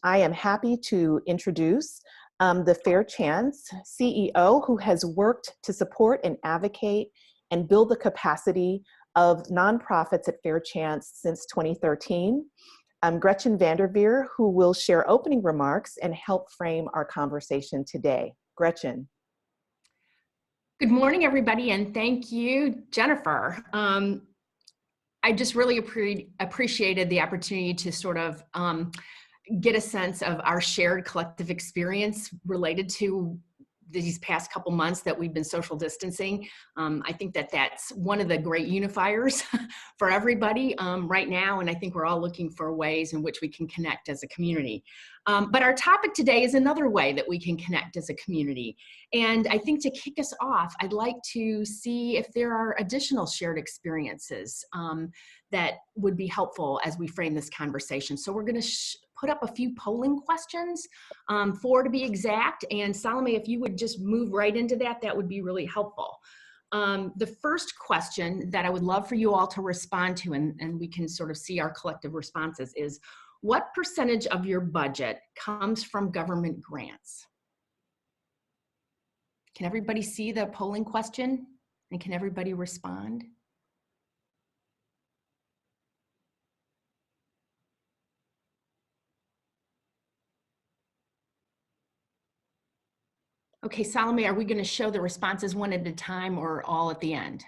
I am happy to introduce the Fair Chance CEO, who has worked to support and advocate and build the capacity of nonprofits at Fair Chance since 2013. Gretchen Vanderveer, who will share opening remarks and help frame our conversation today. Gretchen. Good morning, everybody, and thank you, Jennifer. I just really appreciated the opportunity to sort of get a sense of our shared collective experience related to these past couple months that we've been social distancing. I think that that's one of the great unifiers for everybody right now, and I think we're all looking for ways in which we can connect as a community. But our topic today is another way that we can connect as a community. And I think to kick us off, I'd like to see if there are additional shared experiences that would be helpful as we frame this conversation. So we're going to put up a few polling questions, 4 to be exact. And Salome, if you would just move right into that, that would be really helpful. The first question that I would love for you all to respond to, and we can sort of see our collective responses, is what percentage of your budget comes from government grants? Can everybody see the polling question? And can everybody respond? Okay, Salome, are we going to show the responses one at a time or all at the end?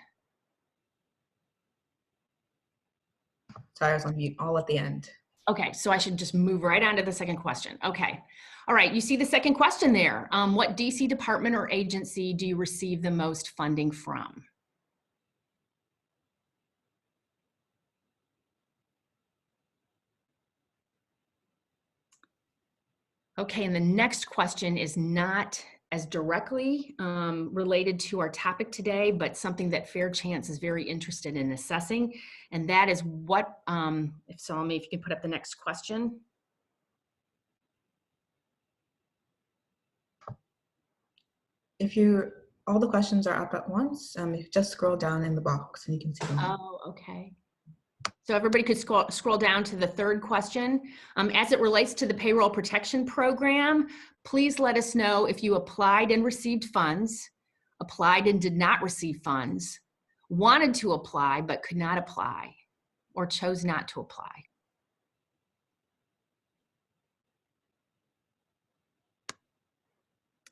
Sorry, I was on mute. All at the end. Okay, so I should just move right on to the second question. Okay, all right, you see the second question there. What DC department or agency do you receive the most funding from? Okay, and the next question is not as directly related to our topic today, but something that Fair Chance is very interested in assessing. And that is what, if Salome, if you can put up the next question. If all the questions are up at once, you just scroll down in the box and you can see them. Oh, okay. So everybody could scroll down to the third question. As it relates to the payroll protection program, please let us know if you applied and received funds, applied and did not receive funds, wanted to apply but could not apply, or chose not to apply.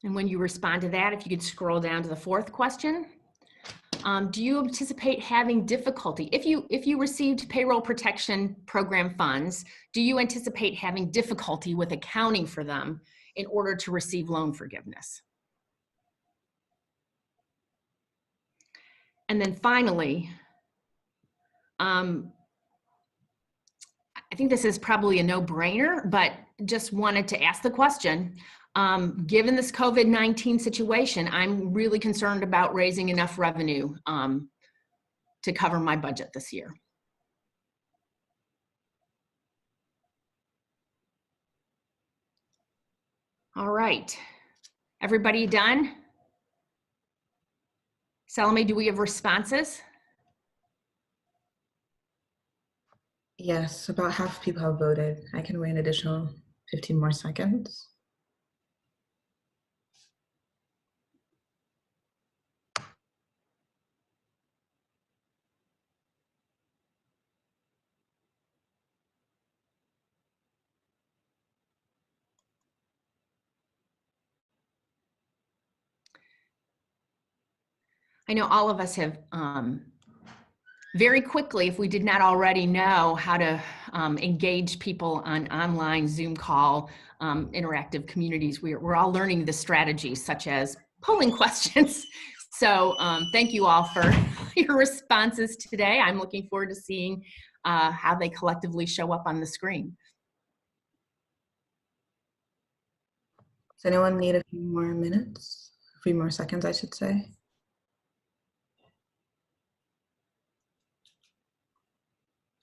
And when you respond to that, if you could scroll down to the fourth question. Do you anticipate having difficulty? If you received payroll protection program funds, do you anticipate having difficulty with accounting for them in order to receive loan forgiveness? And then finally, I think this is probably a no-brainer, but just wanted to ask the question. Given this COVID-19 situation, I'm really concerned about raising enough revenue to cover my budget this year. All right, everybody done? Salome, do we have responses? Yes, about half of people have voted. I can wait an additional 15 more seconds. I know all of us have very quickly, if we did not already know how to engage people on online Zoom call interactive communities, we're all learning the strategies such as polling questions. So thank you all for your responses today. I'm looking forward to seeing how they collectively show up on the screen. Does anyone need a few more minutes? A few more seconds, I should say.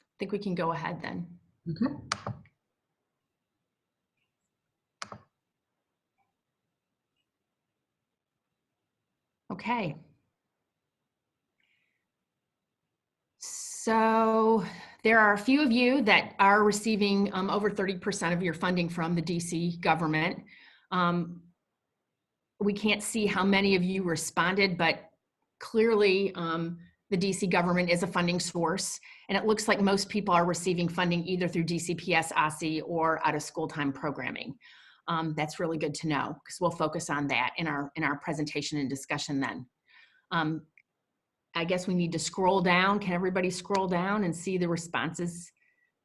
I think we can go ahead then. Okay. Okay. So There are a few of you that are receiving over 30% of your funding from the DC government. We can't see how many of you responded, but clearly the DC government is a funding source, and it looks like most people are receiving funding either through DCPS, OSSI, or out of school time programming. That's really good to know, because we'll focus on that in our presentation and discussion then. I guess we need to scroll down. Can everybody scroll down and see the responses?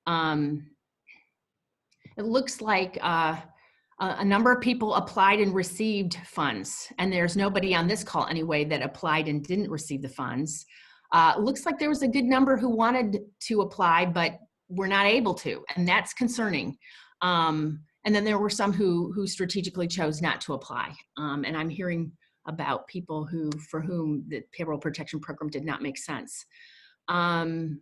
It looks like a number of people applied and received funds, and there's nobody on this call anyway that applied and didn't receive the funds. Looks like there was a good number who wanted to apply but were not able to, and that's concerning. And then there were some who strategically chose not to apply. And I'm hearing about people for whom the payroll protection program did not make sense. And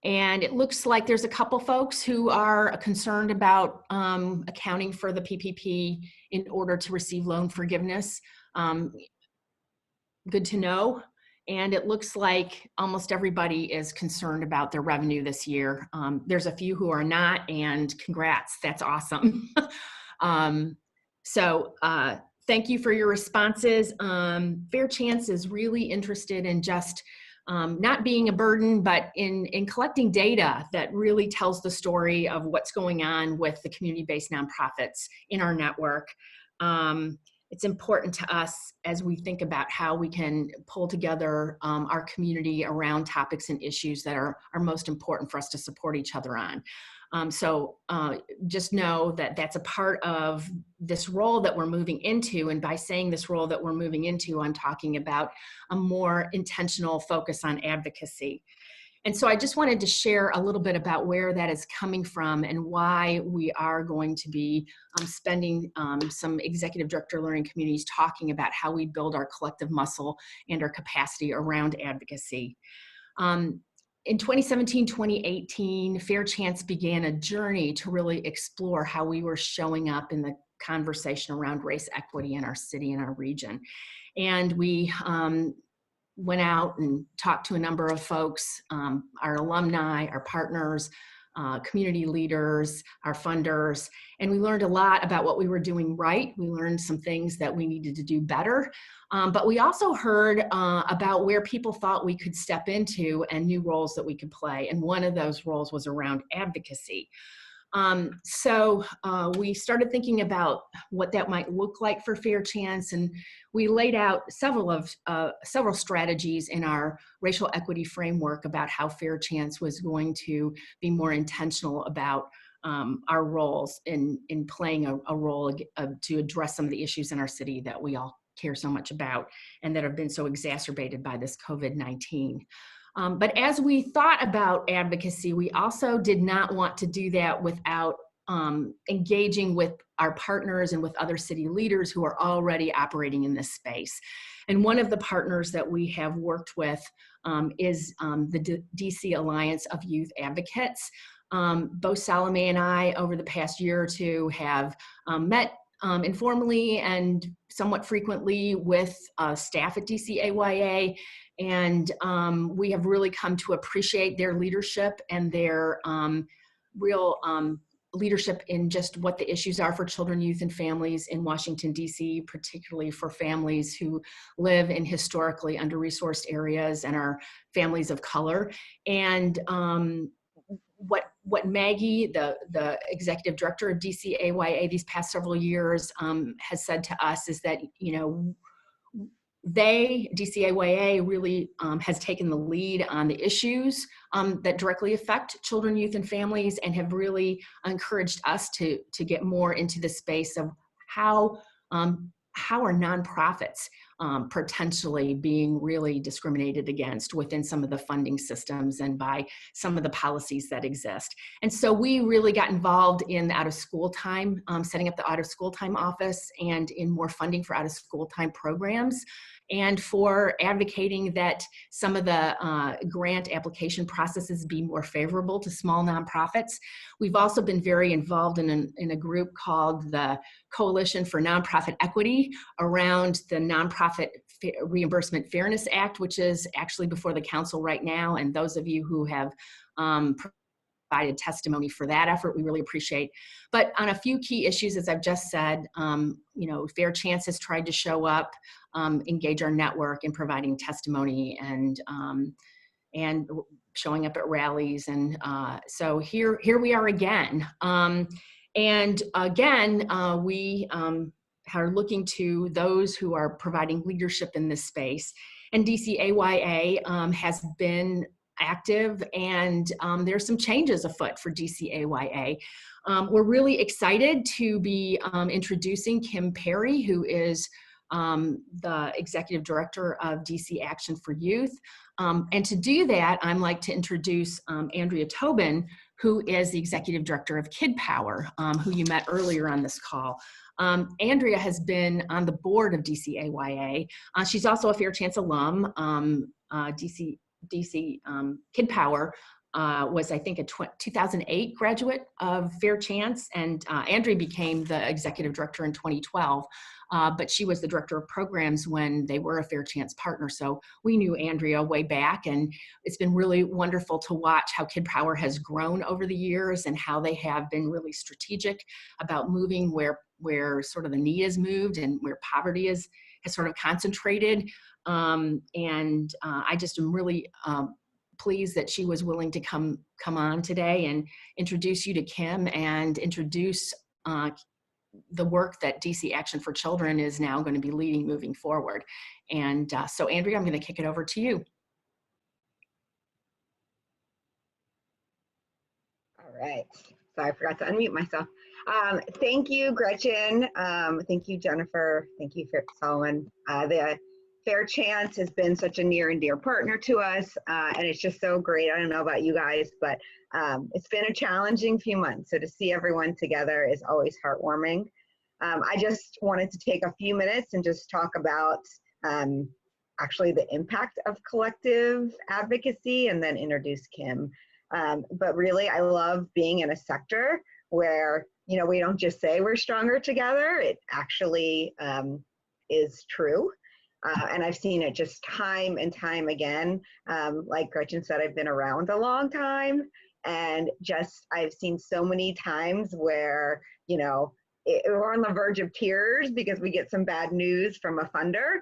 it looks like there's a couple folks who are concerned about accounting for the PPP in order to receive loan forgiveness. Good to know. And it looks like almost everybody is concerned about their revenue this year. There's a few who are not, and congrats, that's awesome. Thank you for your responses. Fair Chance is really interested in just not being a burden, but in collecting data that really tells the story of what's going on with the community-based nonprofits in our network. It's important to us as we think about how we can pull together our community around topics and issues that are most important for us to support each other on. Just know that that's a part of this role that we're moving into. And by saying this role that we're moving into, I'm talking about a more intentional focus on advocacy. And so I just wanted to share a little bit about where that is coming from and why we are going to be spending some executive director learning communities talking about how we build our collective muscle and our capacity around advocacy. In 2017, 2018, Fair Chance began a journey to really explore how we were showing up in the conversation around race equity in our city and our region. And we went out and talked to a number of folks, our alumni, our partners, community leaders, our funders, and we learned a lot about what we were doing right. We learned some things that we needed to do better, but we also heard about where people thought we could step into and new roles that we could play, and one of those roles was around advocacy. We started thinking about what that might look like for Fair Chance, and we laid out several strategies in our racial equity framework about how Fair Chance was going to be more intentional about our roles in playing a role to address some of the issues in our city that we all care so much about and that have been so exacerbated by this COVID-19. But as we thought about advocacy, we also did not want to do that without engaging with our partners and with other city leaders who are already operating in this space. And one of the partners that we have worked with is the DC Alliance of Youth Advocates. Both Salome and I, over the past year or two, have met informally and somewhat frequently with staff at DCAYA. And we have really come to appreciate their leadership and their real leadership in just what the issues are for children, youth, and families in Washington, D.C., particularly for families who live in historically under-resourced areas and are families of color. And what Maggie, the executive director of DCAYA these past several years has said to us is that, you know, DCAYA really has taken the lead on the issues that directly affect children, youth, and families, and have really encouraged us to get more into the space of how are nonprofits potentially being really discriminated against within some of the funding systems and by some of the policies that exist. And so we really got involved in out of school time, setting up the out of school time office and in more funding for out of school time programs, and for advocating that some of the grant application processes be more favorable to small nonprofits. We've also been very involved in a group called the Coalition for Nonprofit Equity around the Nonprofit Reimbursement Fairness Act, which is actually before the council right now. And those of you who have provided testimony for that effort. We really appreciate. But on a few key issues, as I've just said, you know, Fair Chance has tried to show up, engage our network in providing testimony and showing up at rallies. And so here we are again. And again, we are looking to those who are providing leadership in this space. And DCAYA has been active, and there's some changes afoot for DCAYA. We're really excited to be introducing Kim Perry, who is the Executive Director of DC Action for Youth. And to do that, I'd like to introduce Andrea Tobin, who is the Executive Director of Kid Power, who you met earlier on this call. Andrea has been on the board of DCAYA. She's also a Fair Chance alum. DC Kid Power was, I think, a 2008 graduate of Fair Chance, and Andrea became the Executive Director in 2012. But she was the Director of Programs when they were a Fair Chance partner. So we knew Andrea way back, and it's been really wonderful to watch how Kid Power has grown over the years and how they have been really strategic about moving where sort of the need has moved and where poverty has sort of concentrated. I just am really pleased that she was willing to come on today and introduce you to Kim and introduce the work that DC Action for Children is now going to be leading moving forward. And so Andrea, I'm going to kick it over to you. All right. So I forgot to unmute myself. Thank you, Gretchen. Thank you, Jennifer. Thank you, Solomon. The Fair Chance has been such a near and dear partner to us, and it's just so great. I don't know about you guys, but it's been a challenging few months. So to see everyone together is always heartwarming. I just wanted to take a few minutes and just talk about actually the impact of collective advocacy and then introduce Kim. But really, I love being in a sector where, you know, we don't just say we're stronger together. It actually is true. And I've seen it just time and time again. Like Gretchen said, I've been around a long time, and just I've seen so many times where, you know, we're on the verge of tears because we get some bad news from a funder,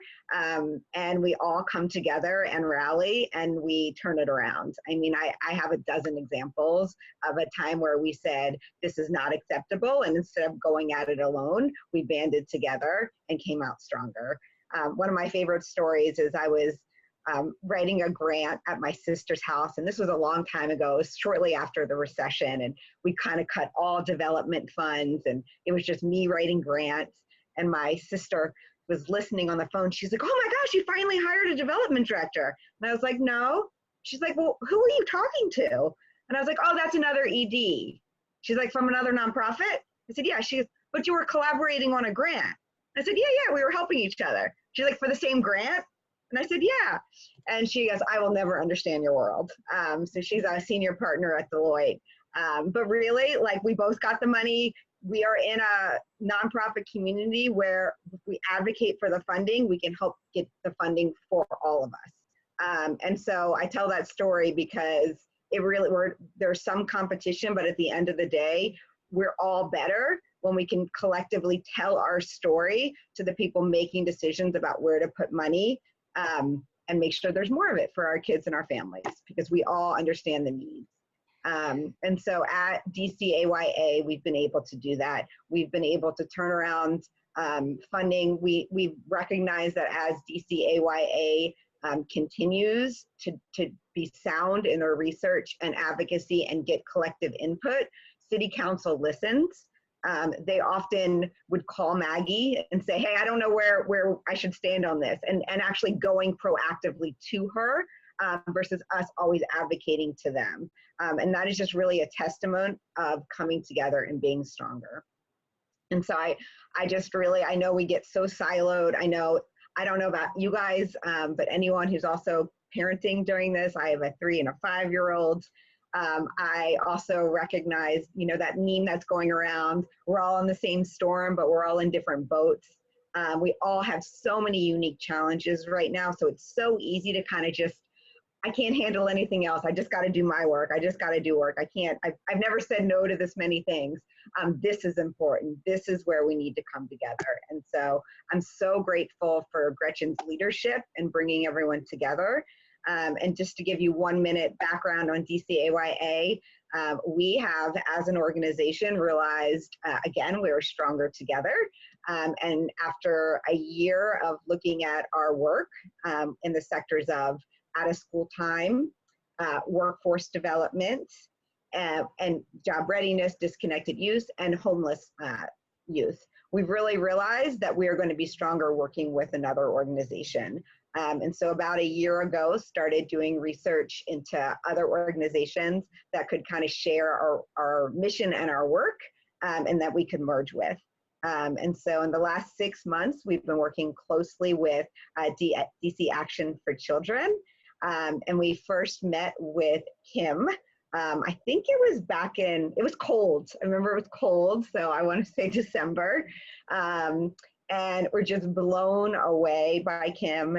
and we all come together and rally and we turn it around. I mean, I have a dozen examples of a time where we said, this is not acceptable, and instead of going at it alone, we banded together and came out stronger. One of my favorite stories is I was writing a grant at my sister's house, and this was a long time ago. It was shortly after the recession, and we kind of cut all development funds, and it was just me writing grants. And my sister was listening on the phone. She's like, oh my gosh, you finally hired a development director. And I was like, no. She's like, well, who are you talking to? And I was like, oh, that's another ED. She's like, from another nonprofit? I said, yeah. She goes, but you were collaborating on a grant. I said, yeah, we were helping each other. She's like, for the same grant? And I said, yeah. And she goes, I will never understand your world. So she's a senior partner at Deloitte. But really, like, we both got the money. We are in a nonprofit community where if we advocate for the funding, we can help get the funding for all of us. And so I tell that story because it really, there's some competition, but at the end of the day, we're all better when we can collectively tell our story to the people making decisions about where to put money, and make sure there's more of it for our kids and our families, because we all understand the needs. And so at DCAYA, we've been able to do that. We've been able to turn around funding. We recognize that as DCAYA continues to be sound in their research and advocacy and get collective input, City Council listens. They often would call Maggie and say, hey, I don't know where I should stand on this, and actually going proactively to her versus us always advocating to them. And that is just really a testament of coming together and being stronger. And so I just really, I know we get so siloed. I don't know about you guys, but anyone who's also parenting during this, I have a 3 and a 5-year-old. I also recognize, you know, that meme that's going around, we're all in the same storm, but we're all in different boats. We all have so many unique challenges right now. So it's so easy to kind of just I can't handle anything else. I just got to do my work. I just got to do work. I've never said no to this many things. This is important. This is where we need to come together. And so I'm so grateful for Gretchen's leadership and bringing everyone together. And just to give you 1 minute background on DCAYA, we have, as an organization, realized, again, we are stronger together. And after a year of looking at our work in the sectors of out-of-school time, workforce development, and job readiness, disconnected youth, and homeless youth, we've really realized that we are going to be stronger working with another organization. And so about a year ago, started doing research into other organizations that could kind of share our mission and our work, and that we could merge with. And so in the last 6 months, we've been working closely with DC Action for Children. And we first met with Kim. I think it was it was cold. I remember it was cold, so I want to say December. And we're just blown away by Kim.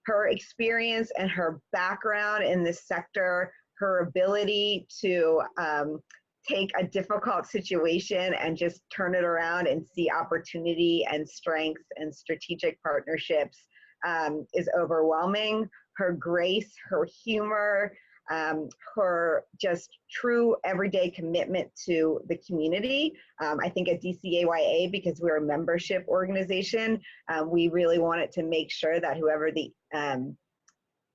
Her experience and her background in this sector, her ability to take a difficult situation and just turn it around and see opportunity and strengths and strategic partnerships is overwhelming. Her grace, her humor, her just true everyday commitment to the community. I think at DCAYA, because we're a membership organization, we really wanted to make sure that whoever the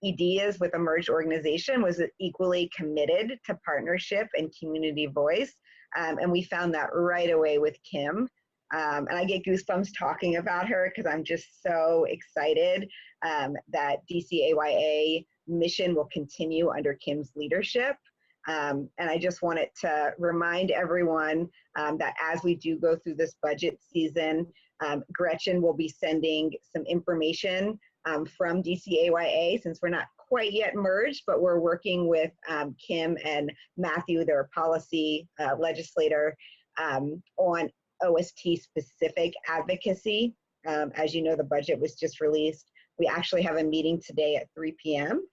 ED is with a merged organization was equally committed to partnership and community voice. And we found that right away with Kim. And I get goosebumps talking about her because I'm just so excited that DCAYA mission will continue under Kim's leadership. And I just wanted to remind everyone that as we do go through this budget season, Gretchen will be sending some information from DCAYA, since we're not quite yet merged, but we're working with Kim and Matthew, their policy legislator, on OST specific advocacy. As you know, the budget was just released. We actually have a meeting today at 3 p.m.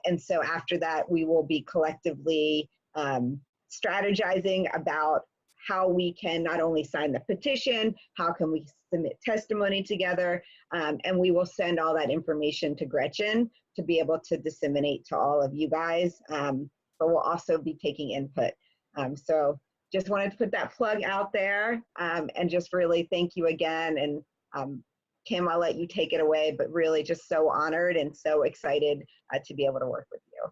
And so after that, we will be collectively strategizing about how we can not only sign the petition, how can we submit testimony together, and we will send all that information to Gretchen to be able to disseminate to all of you guys, but we'll also be taking input. So just wanted to put that plug out there, and just really thank you again. And Kim, I'll let you take it away, but really just so honored and so excited to be able to work with you.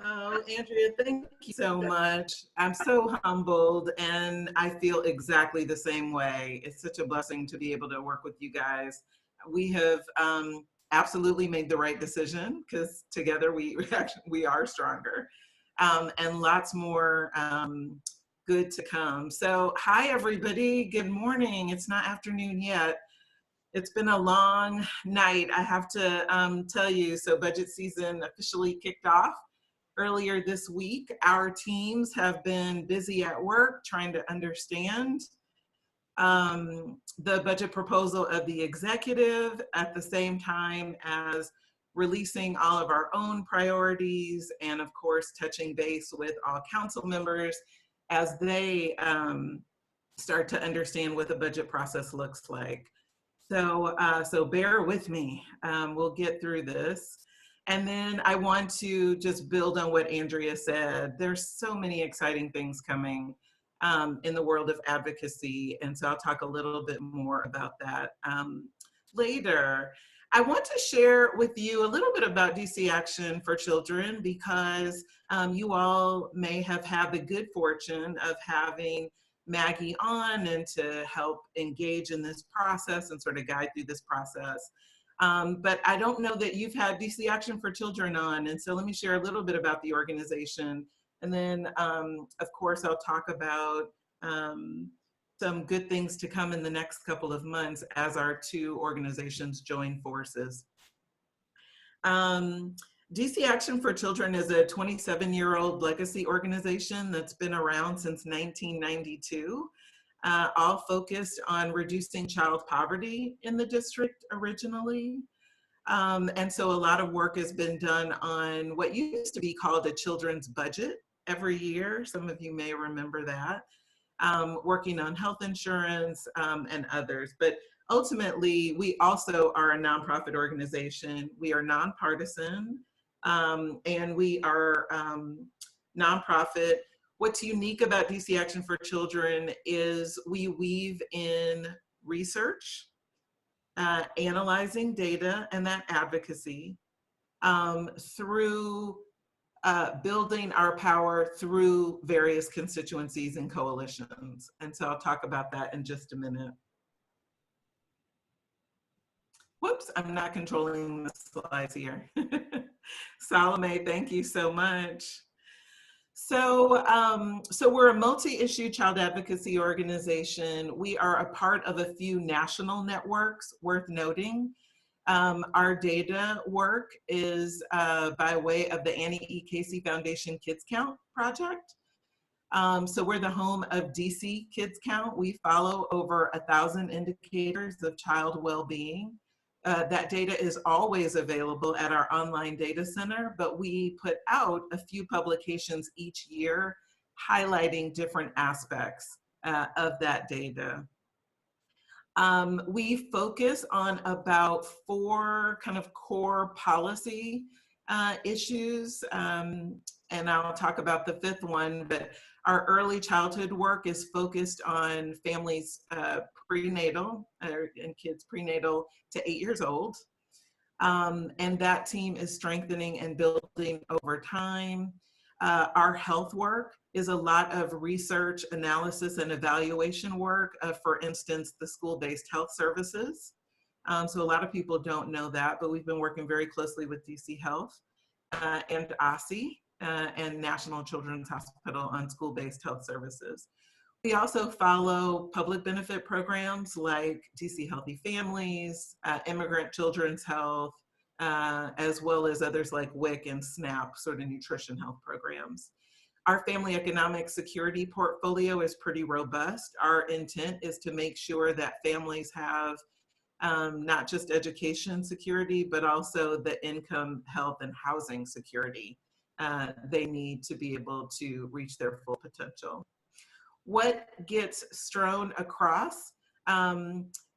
Oh, Andrea, thank you so much. I'm so humbled, and I feel exactly the same way. It's such a blessing to be able to work with you guys. We have absolutely made the right decision, because together we are stronger, and lots more good to come. So hi, everybody. Good morning. It's not afternoon yet. It's been a long night, I have to tell you. So budget season officially kicked off earlier this week. Our teams have been busy at work trying to understand the budget proposal of the executive, at the same time as releasing all of our own priorities, and of course touching base with all council members as they start to understand what the budget process looks like. So, so bear with me, we'll get through this. And then I want to just build on what Andrea said. There's so many exciting things coming in the world of advocacy. And so I'll talk a little bit more about that later. I want to share with you a little bit about DC Action for Children, because you all may have had the good fortune of having Maggie on and to help engage in this process and sort of guide through this process. But I don't know that you've had DC Action for Children on. And so let me share a little bit about the organization. And then, of course, I'll talk about some good things to come in the next couple of months as our two organizations join forces. DC Action for Children is a 27-year-old legacy organization that's been around since 1992, all focused on reducing child poverty in the district originally. And so a lot of work has been done on what used to be called a children's budget every year. Some of you may remember that. Working on health insurance and others. But ultimately, we also are a nonprofit organization. We are nonpartisan, and we are nonprofit. What's unique about DC Action for Children is we weave in research, analyzing data, and that advocacy through building our power through various constituencies and coalitions. And so I'll talk about that in just a minute. Whoops, I'm not controlling the slides here. Salome, thank you so much. So, we're a multi-issue child advocacy organization. We are a part of a few national networks worth noting. Our data work is by way of the Annie E. Casey Foundation Kids Count project. So we're the home of DC Kids Count. We follow over 1,000 indicators of child well-being. That data is always available at our online data center, but we put out a few publications each year highlighting different aspects of that data. We focus on about 4 kind of core policy issues, and I'll talk about the 5th one, but our early childhood work is focused on families prenatal and kids prenatal to 8 years old. And that team is strengthening and building over time. Our health work is a lot of research, analysis, and evaluation work, for instance, the school-based health services. So a lot of people don't know that, but we've been working very closely with DC Health and OSSI and National Children's Hospital on school-based health services. We also follow public benefit programs like DC Healthy Families, Immigrant Children's Health, as well as others like WIC and SNAP, sort of nutrition health programs. Our family economic security portfolio is pretty robust. Our intent is to make sure that families have not just education security, but also the income, health, and housing security they need to be able to reach their full potential. What gets strewn across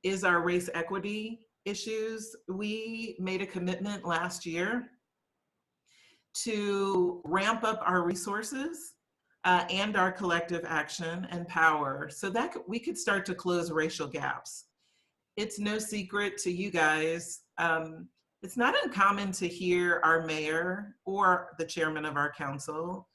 is our race equity issues. We made a commitment last year to ramp up our resources and our collective action and power so that we could start to close racial gaps. It's no secret to you guys. It's not uncommon to hear our mayor or the chairman of our council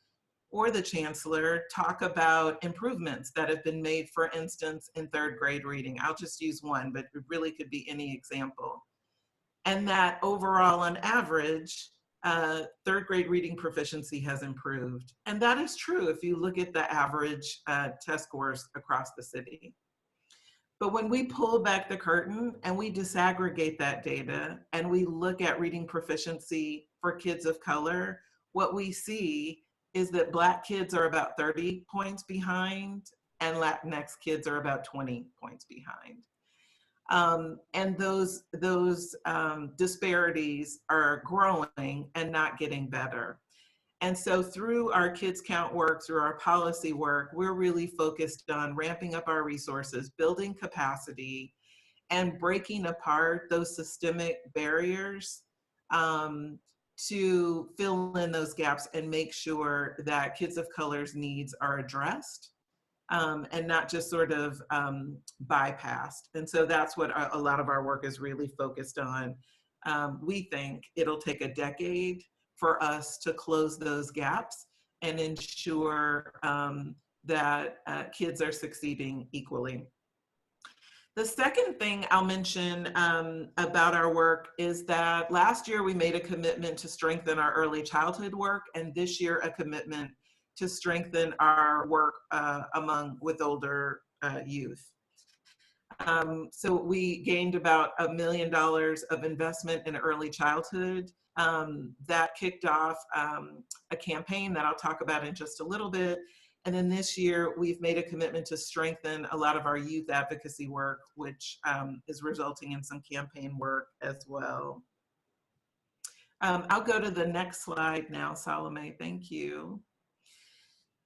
or the chancellor talk about improvements that have been made, for instance, in 3rd grade reading. I'll just use one, but it really could be any example. And that overall, on average, 3rd grade reading proficiency has improved. And that is true if you look at the average test scores across the city. But when we pull back the curtain and we disaggregate that data and we look at reading proficiency for kids of color, what we see is that Black kids are about 30 points behind and Latinx kids are about 20 points behind. And those disparities are growing and not getting better. And so through our Kids Count work, through our policy work, we're really focused on ramping up our resources, building capacity, and breaking apart those systemic barriers to fill in those gaps and make sure that kids of color's needs are addressed and not just sort of bypassed. And so that's what a lot of our work is really focused on. We think it'll take a decade for us to close those gaps and ensure that kids are succeeding equally. The second thing I'll mention about our work is that last year we made a commitment to strengthen our early childhood work, and this year a commitment to strengthen our work with older youth. So we gained about $1 million of investment in early childhood. That kicked off a campaign that I'll talk about in just a little bit. And then this year, we've made a commitment to strengthen a lot of our youth advocacy work, which is resulting in some campaign work as well. I'll go to the next slide now, Salome, thank you.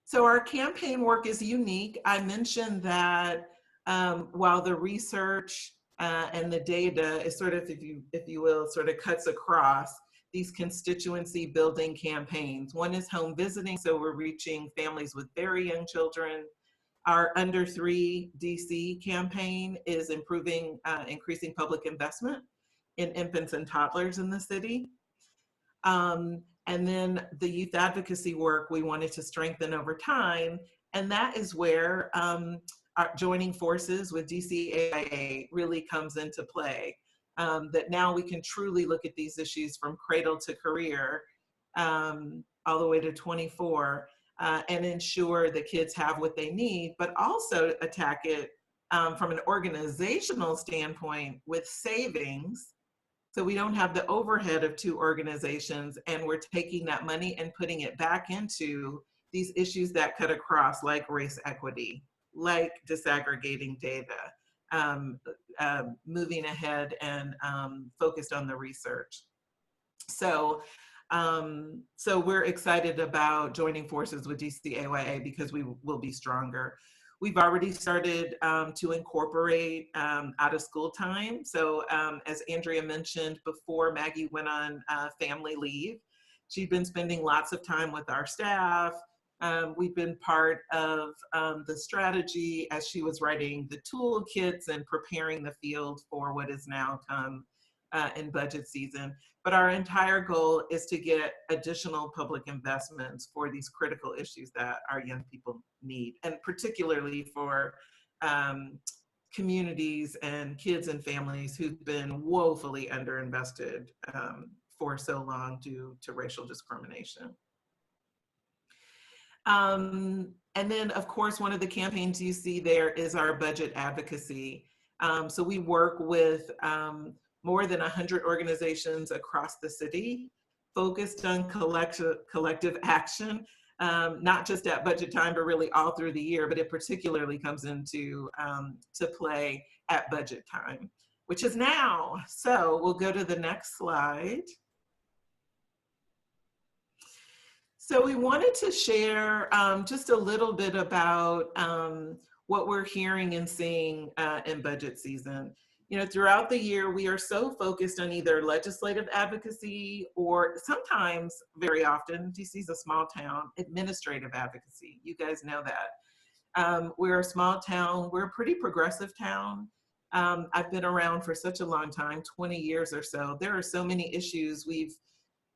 So our campaign work is unique. I mentioned that while the research and the data is sort of, if you will, sort of cuts across these constituency building campaigns. One is home visiting, so we're reaching families with very young children. Our Under 3 DC campaign is increasing public investment in infants and toddlers in the city. And then the youth advocacy work we wanted to strengthen over time. And that is where our joining forces with DCAIA really comes into play. That now we can truly look at these issues from cradle to career, all the way to 24, and ensure that kids have what they need, but also attack it from an organizational standpoint with savings. So we don't have the overhead of 2 organizations, and we're taking that money and putting it back into these issues that cut across, like race equity, like disaggregating data, moving ahead and focused on the research. So we're excited about joining forces with DCAYA because we will be stronger. We've already started to incorporate out of school time. So as Andrea mentioned before, Maggie went on family leave. She'd been spending lots of time with our staff. We've been part of the strategy as she was writing the toolkits and preparing the field for what is now come in budget season. But our entire goal is to get additional public investments for these critical issues that our young people need, and particularly for communities and kids and families who've been woefully underinvested for so long due to racial discrimination. And then, of course, one of the campaigns you see there is our budget advocacy. So we work with more than 100 organizations across the city, focused on collective action, not just at budget time, but really all through the year, but it particularly comes into to play at budget time, which is now. So we'll go to the next slide. So we wanted to share just a little bit about what we're hearing and seeing in budget season. You know, throughout the year, we are so focused on either legislative advocacy or sometimes, very often, DC is a small town, administrative advocacy. You guys know that. We're a small town. We're a pretty progressive town. I've been around for such a long time, 20 years or so. There are so many issues we've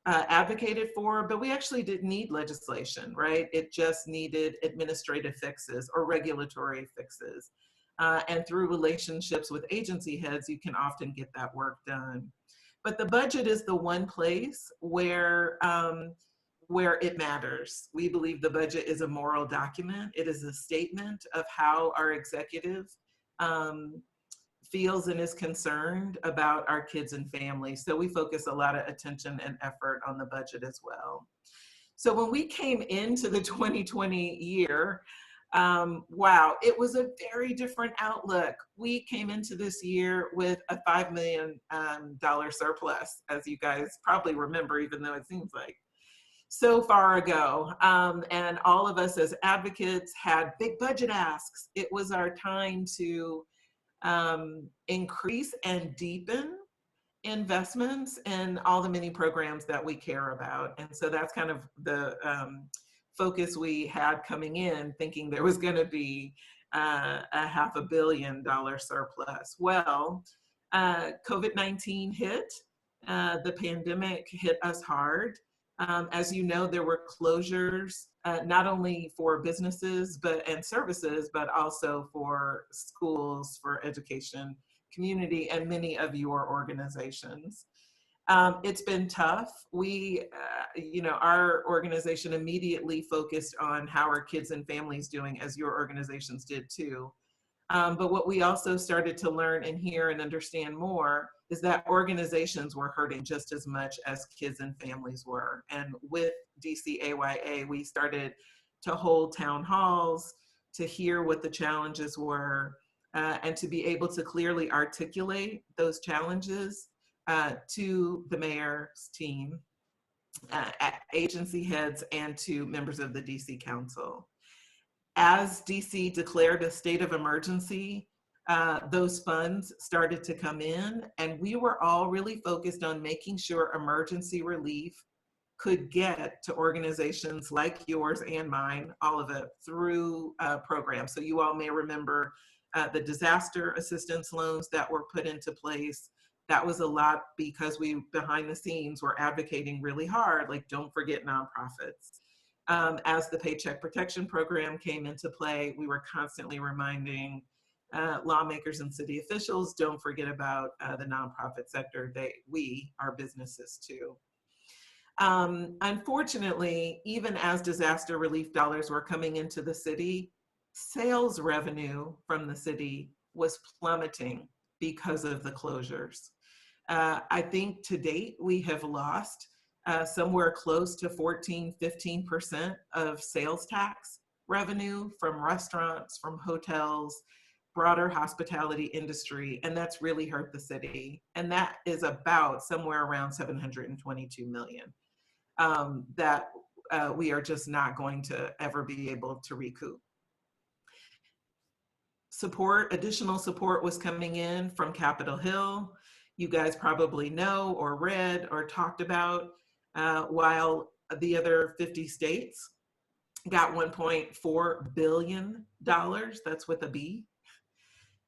advocated for, but we actually didn't need legislation, right? It just needed administrative fixes or regulatory fixes. And through relationships with agency heads, you can often get that work done. But the budget is the one place where it matters. We believe the budget is a moral document. It is a statement of how our executive feels and is concerned about our kids and families. So we focus a lot of attention and effort on the budget as well. So when we came into the 2020 year, wow, it was a very different outlook. We came into this year with a $5 million surplus, as you guys probably remember, even though it seems like so far ago. And all of us as advocates had big budget asks. It was our time to increase and deepen investments in all the many programs that we care about. And so that's kind of the focus we had coming in, thinking there was going to be a $500 million surplus. Well, COVID-19 hit, the pandemic hit us hard. As you know, there were closures, not only for businesses and services, but also for schools, for education, community, and many of your organizations. It's been tough. We, our organization immediately focused on how our kids and families doing, as your organizations did too. But what we also started to learn and hear and understand more is that organizations were hurting just as much as kids and families were. And with DCAYA, we started to hold town halls, to hear what the challenges were, and to be able to clearly articulate those challenges to the mayor's team, agency heads, and to members of the DC Council. As DC declared a state of emergency, those funds started to come in, and we were all really focused on making sure emergency relief could get to organizations like yours and mine, all of it, through programs. So you all may remember the disaster assistance loans that were put into place. That was a lot because we, behind the scenes, were advocating really hard, like, don't forget nonprofits. As the Paycheck Protection Program came into play, we were constantly reminding lawmakers and city officials, don't forget about the nonprofit sector. We are businesses too. Unfortunately, even as disaster relief dollars were coming into the city, sales revenue from the city was plummeting because of the closures. I think to date, we have lost somewhere close to 14–15% of sales tax revenue from restaurants, from hotels, broader hospitality industry, and that's really hurt the city. And that is about somewhere around $722 million that we are just not going to ever be able to recoup. Additional support was coming in from Capitol Hill. You guys probably know or read or talked about, while the other 50 states got $1.4 billion, that's with a B.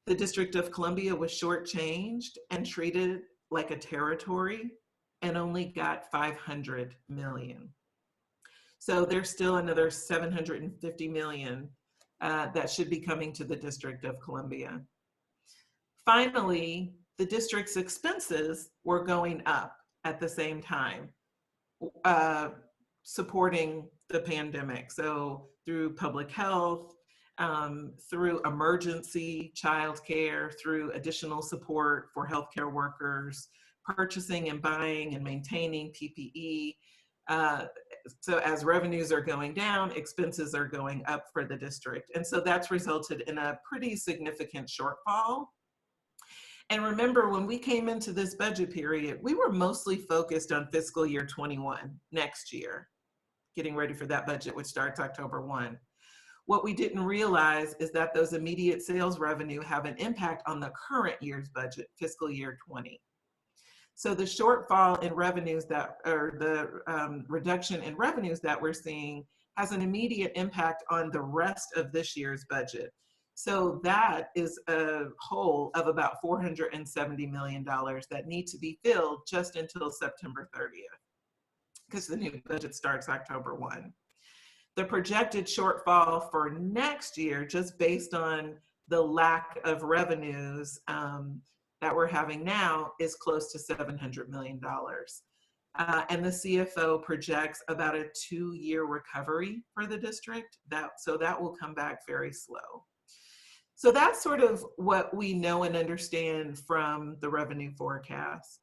The District of Columbia was shortchanged and treated like a territory and only got $500 million. So there's still another $750 million that should be coming to the District of Columbia. Finally, the district's expenses were going up at the same time, supporting the pandemic. So through public health, through emergency childcare, through additional support for healthcare workers, purchasing and buying and maintaining PPE. So as revenues are going down, expenses are going up for the district. And so that's resulted in a pretty significant shortfall. And remember, when we came into this budget period, we were mostly focused on fiscal year 21, next year, getting ready for that budget, which starts October 1. What we didn't realize is that those immediate sales revenue have an impact on the current year's budget, fiscal year 20. So the shortfall in revenues or the reduction in revenues that we're seeing has an immediate impact on the rest of this year's budget. So that is a hole of about $470 million that need to be filled just until September 30th, because the new budget starts October 1. The projected shortfall for next year, just based on the lack of revenues that we're having now, is close to $700 million. And the CFO projects about a 2-year recovery for the district. So that will come back very slow. So that's sort of what we know and understand from the revenue forecasts.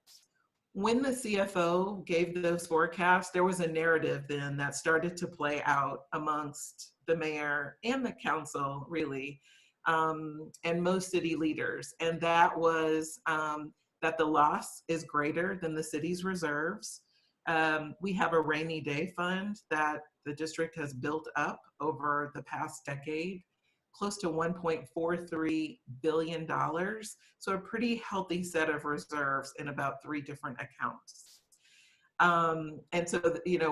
When the CFO gave those forecasts, there was a narrative then that started to play out amongst the mayor and the council, really, and most city leaders. And that was that the loss is greater than the city's reserves. We have a rainy day fund that the district has built up over the past decade, close to $1.43 billion. So a pretty healthy set of reserves in about 3 different accounts. And so,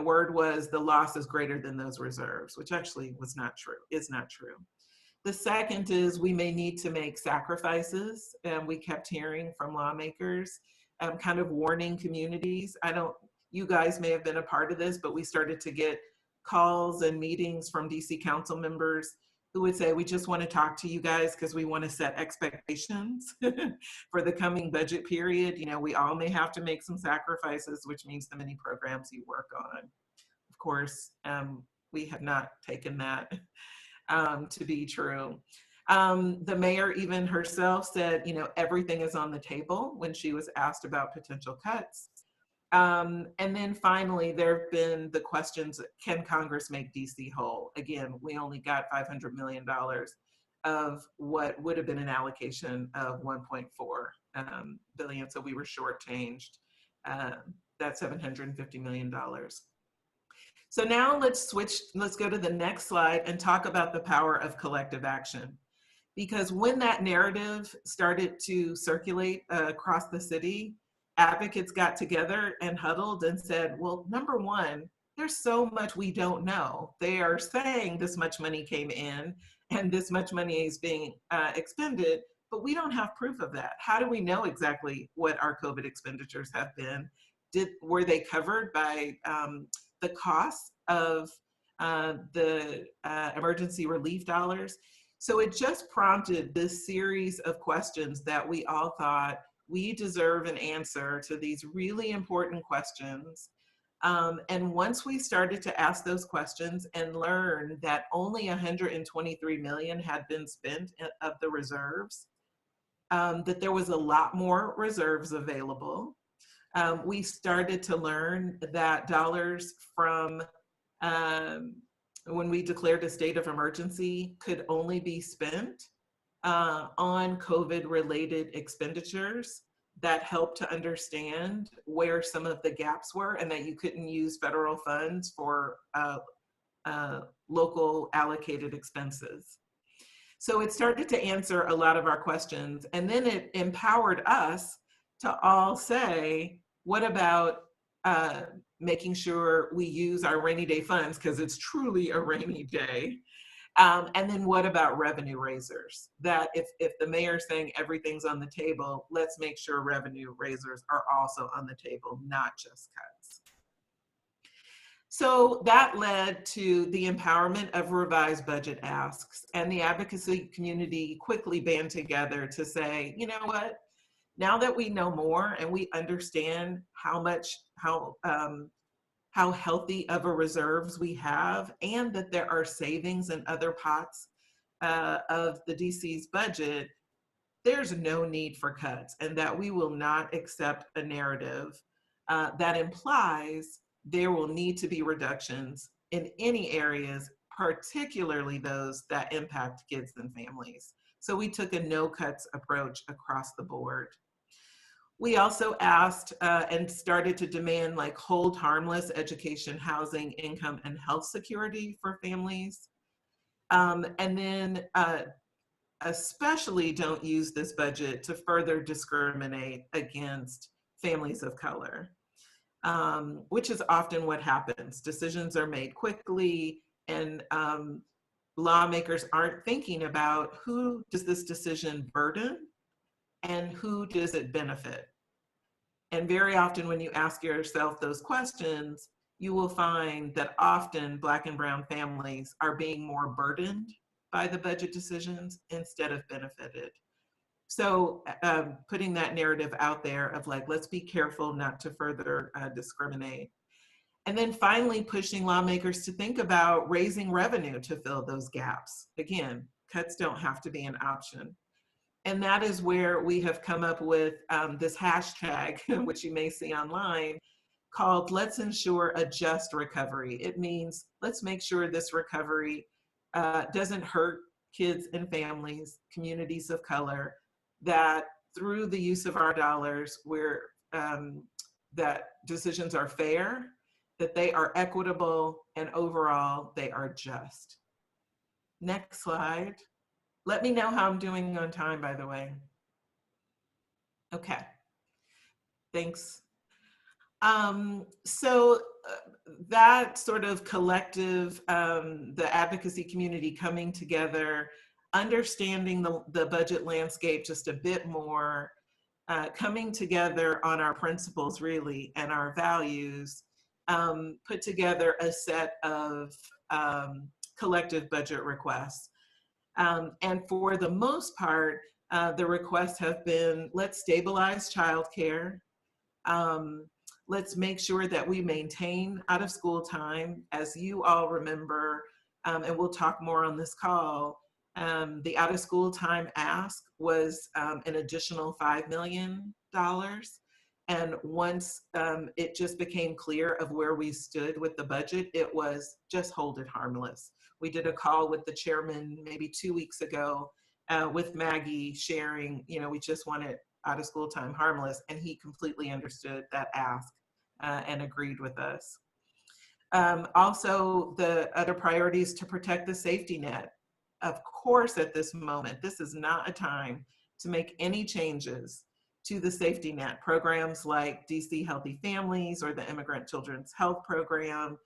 word was the loss is greater than those reserves, which actually is not true. The second is we may need to make sacrifices. And we kept hearing from lawmakers, kind of warning communities. You guys may have been a part of this, but we started to get calls and meetings from DC council members who would say, we just want to talk to you guys because we want to set expectations for the coming budget period. We all may have to make some sacrifices, which means the many programs you work on. Of course, we have not taken that to be true. The mayor even herself said, everything is on the table when she was asked about potential cuts. And then finally, there have been the questions, can Congress make DC whole? Again, we only got $500 million of what would have been an allocation of 1.4 billion, so we were shortchanged that $750 million. So now let's go to the next slide and talk about the power of collective action. Because when that narrative started to circulate across the city, advocates got together and huddled and said, well, number one, there's so much we don't know. They are saying this much money came in and this much money is being expended, but we don't have proof of that. How do we know exactly what our COVID expenditures have been? Were they covered by the costs of the emergency relief dollars? So it just prompted this series of questions that we all thought we deserve an answer to these really important questions. And once we started to ask those questions and learn that only 123 million had been spent of the reserves, that there was a lot more reserves available. We started to learn that dollars from when we declared a state of emergency could only be spent on COVID-related expenditures that helped to understand where some of the gaps were and that you couldn't use federal funds for local allocated expenses. So it started to answer a lot of our questions, and then it empowered us to all say, what about making sure we use our rainy day funds, because it's truly a rainy day. And then what about revenue raisers? That if the mayor's saying everything's on the table, let's make sure revenue raisers are also on the table, not just cuts. So that led to the empowerment of revised budget asks, and the advocacy community quickly band together to say, you know what? Now that we know more and we understand how healthy of a reserves we have, and that there are savings in other pots of the DC's budget, there's no need for cuts, and that we will not accept a narrative that implies there will need to be reductions in any areas, particularly those that impact kids and families. So we took a no cuts approach across the board. We also asked and started to demand like hold harmless education, housing, income, and health security for families. And then especially don't use this budget to further discriminate against families of color, which is often what happens. Decisions are made quickly, and lawmakers aren't thinking about who does this decision burden and who does it benefit. And very often when you ask yourself those questions, you will find that often Black and brown families are being more burdened by the budget decisions instead of benefited. So putting that narrative out there of like, let's be careful not to further discriminate. And then finally pushing lawmakers to think about raising revenue to fill those gaps. Again, cuts don't have to be an option. And that is where we have come up with this hashtag, which you may see online, called Let's Ensure a Just Recovery. It means let's make sure this recovery doesn't hurt kids and families, communities of color, that through the use of our dollars, that decisions are fair, that they are equitable, and overall, they are just. Next slide. Let me know how I'm doing on time, by the way. Okay, thanks. So that sort of collective, the advocacy community coming together, understanding the budget landscape just a bit more, coming together on our principles really and our values, put together a set of collective budget requests. And for the most part, the requests have been, let's stabilize childcare. Let's make sure that we maintain out of school time. As you all remember, and we'll talk more on this call, the out of school time ask was an additional $5 million. And once it just became clear of where we stood with the budget, it was just hold it harmless. We did a call with the chairman maybe 2 weeks ago with Maggie sharing, we just wanted out of school time harmless, and he completely understood that ask and agreed with us. Also, the other priority is to protect the safety net. Of course, at this moment, this is not a time to make any changes to the safety net. Programs like DC Healthy Families or the Immigrant Children's Health Program,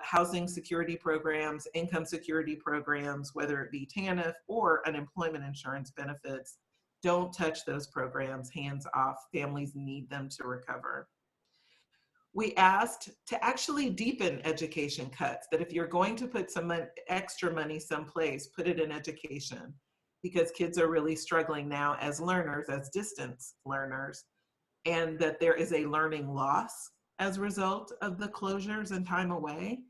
housing security programs, income security programs, whether it be TANF or unemployment insurance benefits, don't touch those programs, hands off. Families need them to recover. We asked to actually deepen education cuts, that if you're going to put some extra money someplace, put it in education, because kids are really struggling now as learners, as distance learners, and that there is a learning loss as a result of the closures and time away,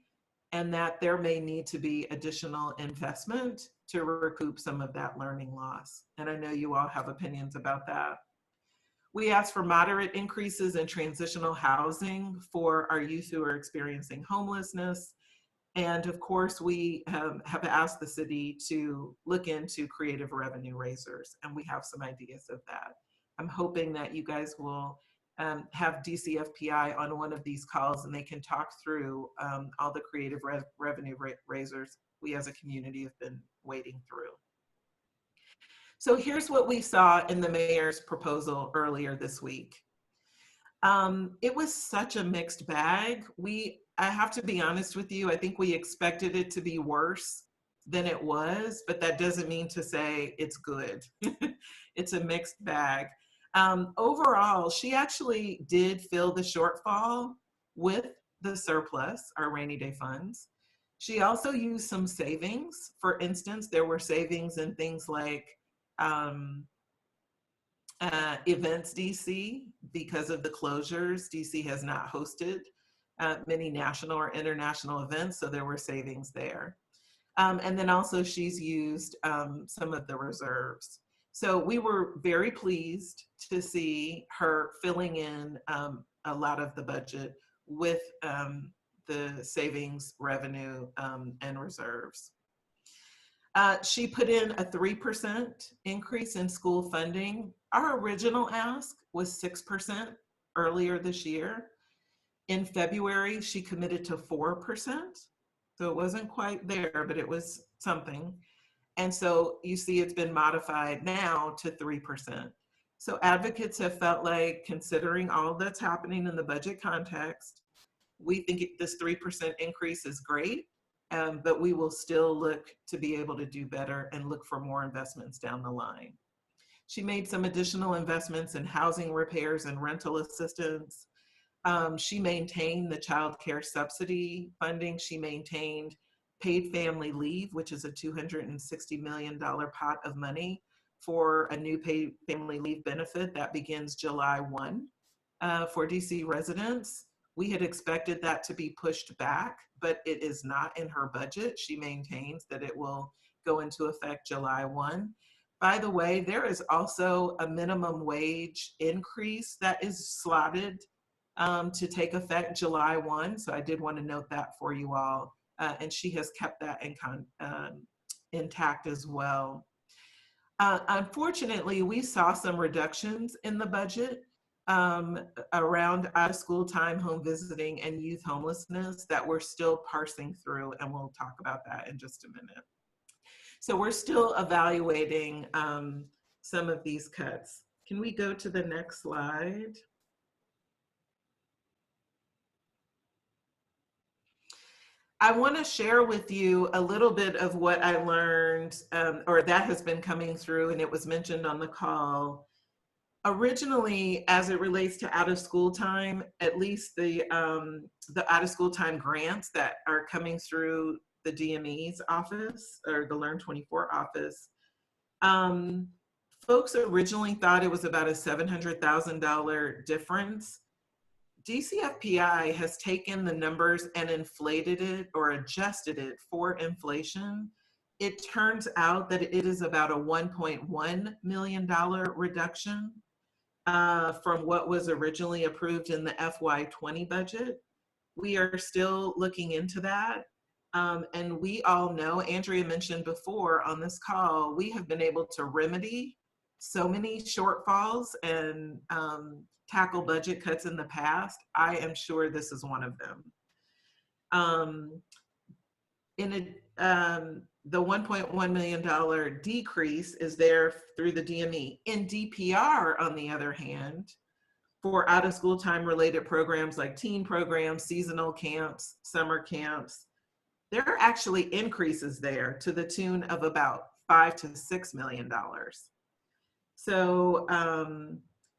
and that there may need to be additional investment to recoup some of that learning loss. And I know you all have opinions about that. We asked for moderate increases in transitional housing for our youth who are experiencing homelessness. And of course, we have asked the city to look into creative revenue raisers, and we have some ideas of that. I'm hoping that you guys will have DCFPI on one of these calls and they can talk through all the creative revenue raisers we as a community have been wading through. So here's what we saw in the mayor's proposal earlier this week. It was such a mixed bag. I have to be honest with you, I think we expected it to be worse than it was, but that doesn't mean to say it's good. It's a mixed bag. Overall, she actually did fill the shortfall with the surplus, our rainy day funds. She also used some savings. For instance, there were savings in things like events DC. Because of the closures, DC has not hosted many national or international events, so there were savings there. And then also she's used some of the reserves. So we were very pleased to see her filling in a lot of the budget with the savings, revenue, and reserves. She put in a 3% increase in school funding. Our original ask was 6% earlier this year. In February, she committed to 4%. So it wasn't quite there, but it was something. And so you see it's been modified now to 3%. So advocates have felt like, considering all that's happening in the budget context, we think this 3% increase is great. But we will still look to be able to do better and look for more investments down the line. She made some additional investments in housing repairs and rental assistance. She maintained the child care subsidy funding. She maintained paid family leave, which is a $260 million pot of money for a new paid family leave benefit that begins July 1 for DC residents. We had expected that to be pushed back, but it is not in her budget. She maintains that it will go into effect July 1. By the way, there is also a minimum wage increase that is slotted to take effect July 1. So I did want to note that for you all. And she has kept that intact as well. Unfortunately, we saw some reductions in the budget around out of school time, home visiting, and youth homelessness that we're still parsing through, and we'll talk about that in just a minute. So we're still evaluating some of these cuts. Can we go to the next slide? I want to share with you a little bit of what I learned, or that has been coming through, and it was mentioned on the call. Originally, as it relates to out of school time, at least the out of school time grants that are coming through the DME's office or the Learn 24 office, folks originally thought it was about a $700,000 difference. DCFPI has taken the numbers and inflated it or adjusted it for inflation. It turns out that it is about a $1.1 million reduction from what was originally approved in the FY20 budget. We are still looking into that. And we all know, Andrea mentioned before on this call, we have been able to remedy so many shortfalls and tackle budget cuts in the past. I am sure this is one of them. The $1.1 million decrease is there through the DME. In DPR, on the other hand, for out of school time related programs like teen programs, seasonal camps, summer camps, there are actually increases there to the tune of about $5 to $6 million. So,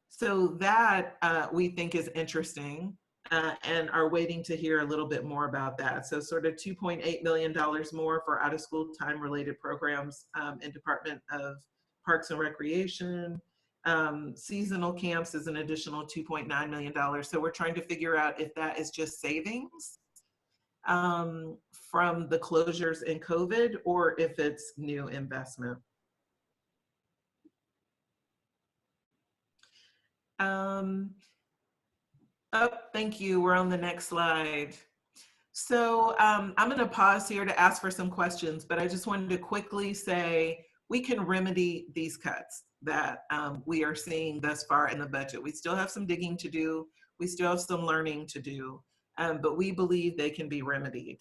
so that we think is interesting. And are waiting to hear a little bit more about that. So sort of $2.8 million more for out of school time related programs in Department of Parks and Recreation. Seasonal camps is an additional $2.9 million. So we're trying to figure out if that is just savings from the closures in COVID or if it's new investment. Oh, thank you. We're on the next slide. So I'm going to pause here to ask for some questions, but I just wanted to quickly say we can remedy these cuts that we are seeing thus far in the budget. We still have some digging to do. We still have some learning to do, but we believe they can be remedied.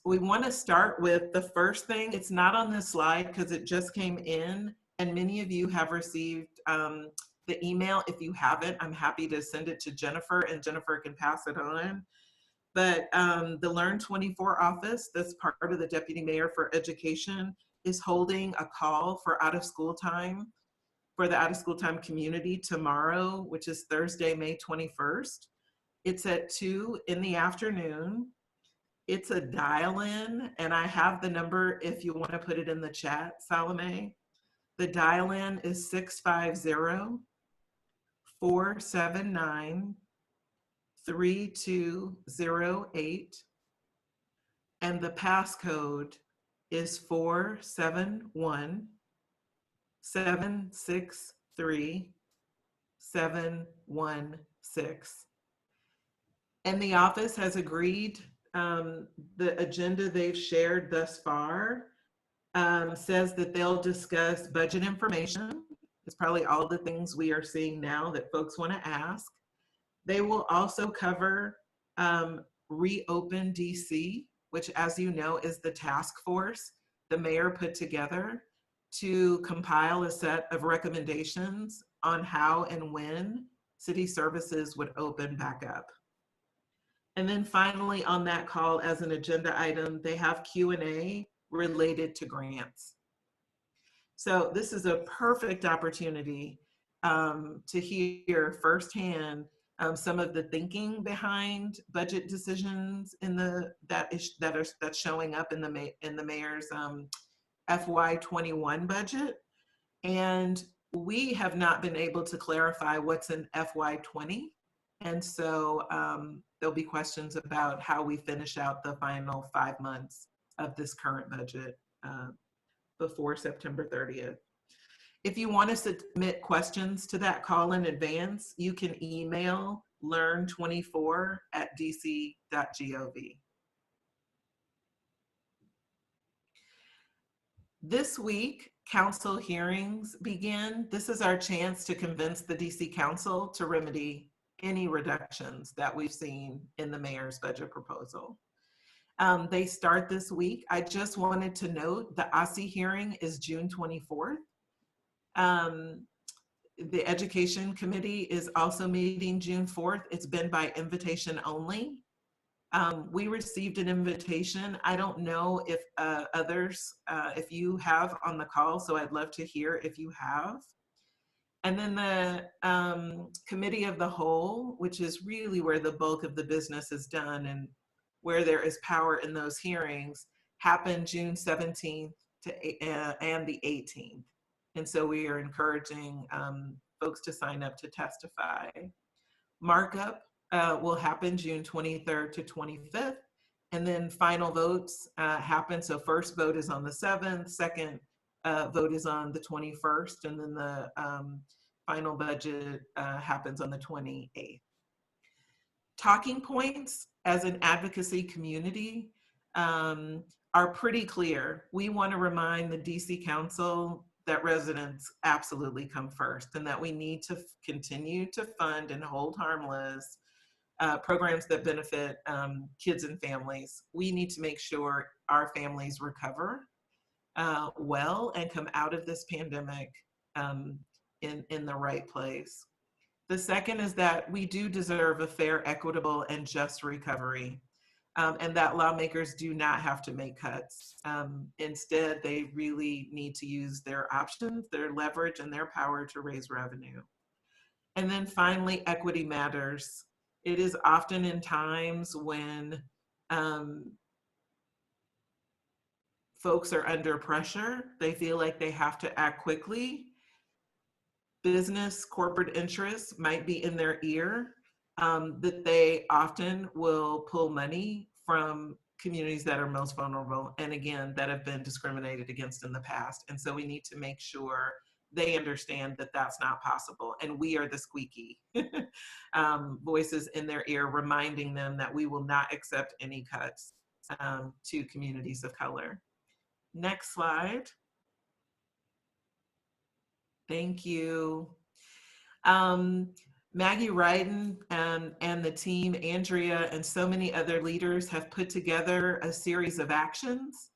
We want to start with the first thing. It's not on this slide because it just came in, and many of you have received the email. If you haven't, I'm happy to send it to Jennifer and Jennifer can pass it on. But the Learn 24 office, that's part of the Deputy Mayor for Education, is holding a call for out of school time for the out of school time community tomorrow, which is Thursday, May 21st. It's at 2 in the afternoon. It's a dial-in, and I have the number if you want to put it in the chat, Salome. The dial-in is 650-479-3208, and the passcode is 471-763-716. And the office has agreed, the agenda they've shared thus far says that they'll discuss budget information. It's probably all the things we are seeing now that folks want to ask. They will also cover Reopen DC, which, as you know, is the task force the mayor put together to compile a set of recommendations on how and when city services would open back up. And then finally on that call, as an agenda item, they have Q&A related to grants. So this is a perfect opportunity to hear firsthand some of the thinking behind budget decisions in that's showing up in the mayor's FY21 budget. And we have not been able to clarify what's in FY20. And so there'll be questions about how we finish out the final 5 months of this current budget before September 30th. If you want to submit questions to that call in advance, you can email learn24@dc.gov. This week, council hearings begin. This is our chance to convince the DC Council to remedy any reductions that we've seen in the mayor's budget proposal. They start this week. I just wanted to note the OSSI hearing is June 24th. The Education Committee is also meeting June 4th. It's been by invitation only. We received an invitation. I don't know if others, if you have on the call, so I'd love to hear if you have. And then the Committee of the Whole, which is really where the bulk of the business is done and where there is power in those hearings, happened June 17th and the 18th. And so we are encouraging folks to sign up to testify. Markup will happen June 23rd to 25th. And then final votes happen. So first vote is on the 7th, second vote is on the 21st, and then the final budget happens on the 28th. Talking points as an advocacy community are pretty clear. We want to remind the DC Council that residents absolutely come first, and that we need to continue to fund and hold harmless programs that benefit kids and families. We need to make sure our families recover well and come out of this pandemic in the right place. The second is that we do deserve a fair, equitable, and just recovery, and that lawmakers do not have to make cuts. Instead, they really need to use their options, their leverage, and their power to raise revenue. And then finally, equity matters. It is often in times when folks are under pressure, they feel like they have to act quickly. Business, corporate interests might be in their ear, that they often will pull money from communities that are most vulnerable, and again, that have been discriminated against in the past. And so we need to make sure they understand that that's not possible. And we are the squeaky voices in their ear, reminding them that we will not accept any cuts to communities of color. Next slide. Thank you. Maggie Ryden and the team, Andrea, and so many other leaders have put together a series of actions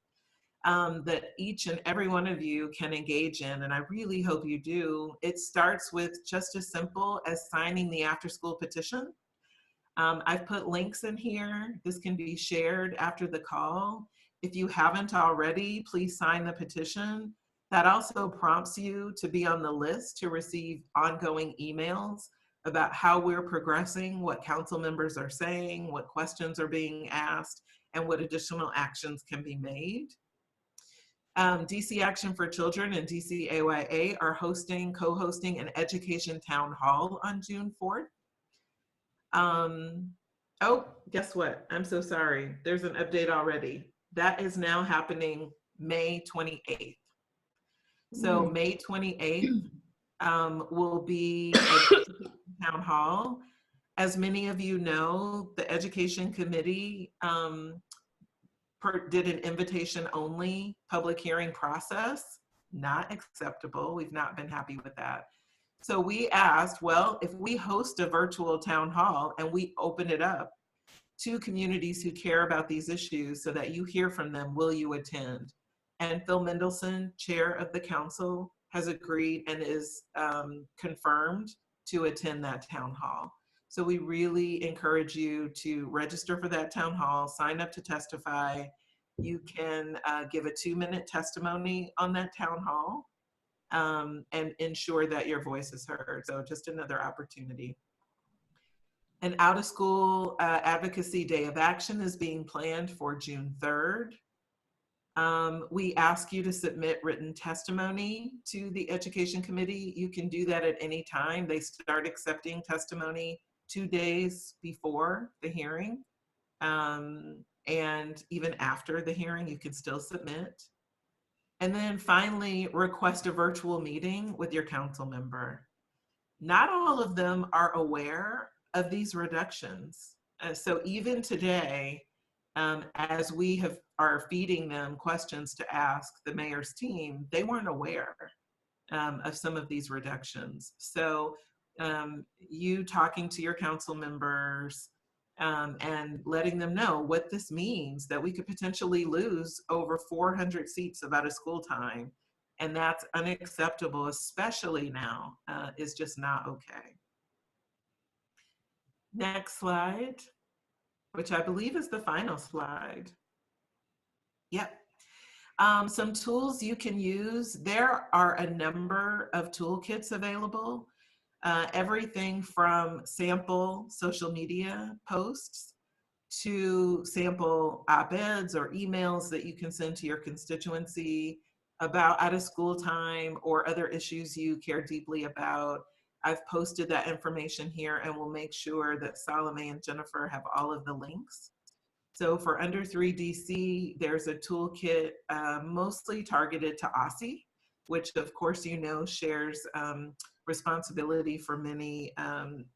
that each and every one of you can engage in, and I really hope you do. It starts with just as simple as signing the after-school petition. I've put links in here. This can be shared after the call. If you haven't already, please sign the petition. That also prompts you to be on the list to receive ongoing emails about how we're progressing, what council members are saying, what questions are being asked, and what additional actions can be made. DC Action for Children and DCAYA are co-hosting an education town hall on June 4th. Oh, guess what? I'm so sorry. There's an update already. That is now happening May 28th. So May 28th will be a town hall. As many of you know, the Education Committee did an invitation only public hearing process. Not acceptable. We've not been happy with that. So we asked, well, if we host a virtual town hall and we open it up to communities who care about these issues so that you hear from them, will you attend? And Phil Mendelson, chair of the council, has agreed and is confirmed to attend that town hall. So we really encourage you to register for that town hall, sign up to testify. You can give a 2-minute testimony on that town hall and ensure that your voice is heard. So just another opportunity. An out-of-school advocacy day of action is being planned for June 3rd. We ask you to submit written testimony to the Education Committee. You can do that at any time. They start accepting testimony 2 days before the hearing. And even after the hearing, you can still submit. And then finally, request a virtual meeting with your council member. Not all of them are aware of these reductions. So even today, as we are feeding them questions to ask the mayor's team, they weren't aware of some of these reductions. So you talking to your council members and letting them know what this means, that we could potentially lose over 400 seats of out of school time. And that's unacceptable, especially now, is just not okay. Next slide, which I believe is the final slide. Yep. Some tools you can use. There are a number of toolkits available. Everything from sample social media posts to sample op-eds or emails that you can send to your constituency about out of school time or other issues you care deeply about. I've posted that information here and we'll make sure that Salome and Jennifer have all of the links. So for under 3 DC, there's a toolkit mostly targeted to OSSI, which of course you know shares responsibility for many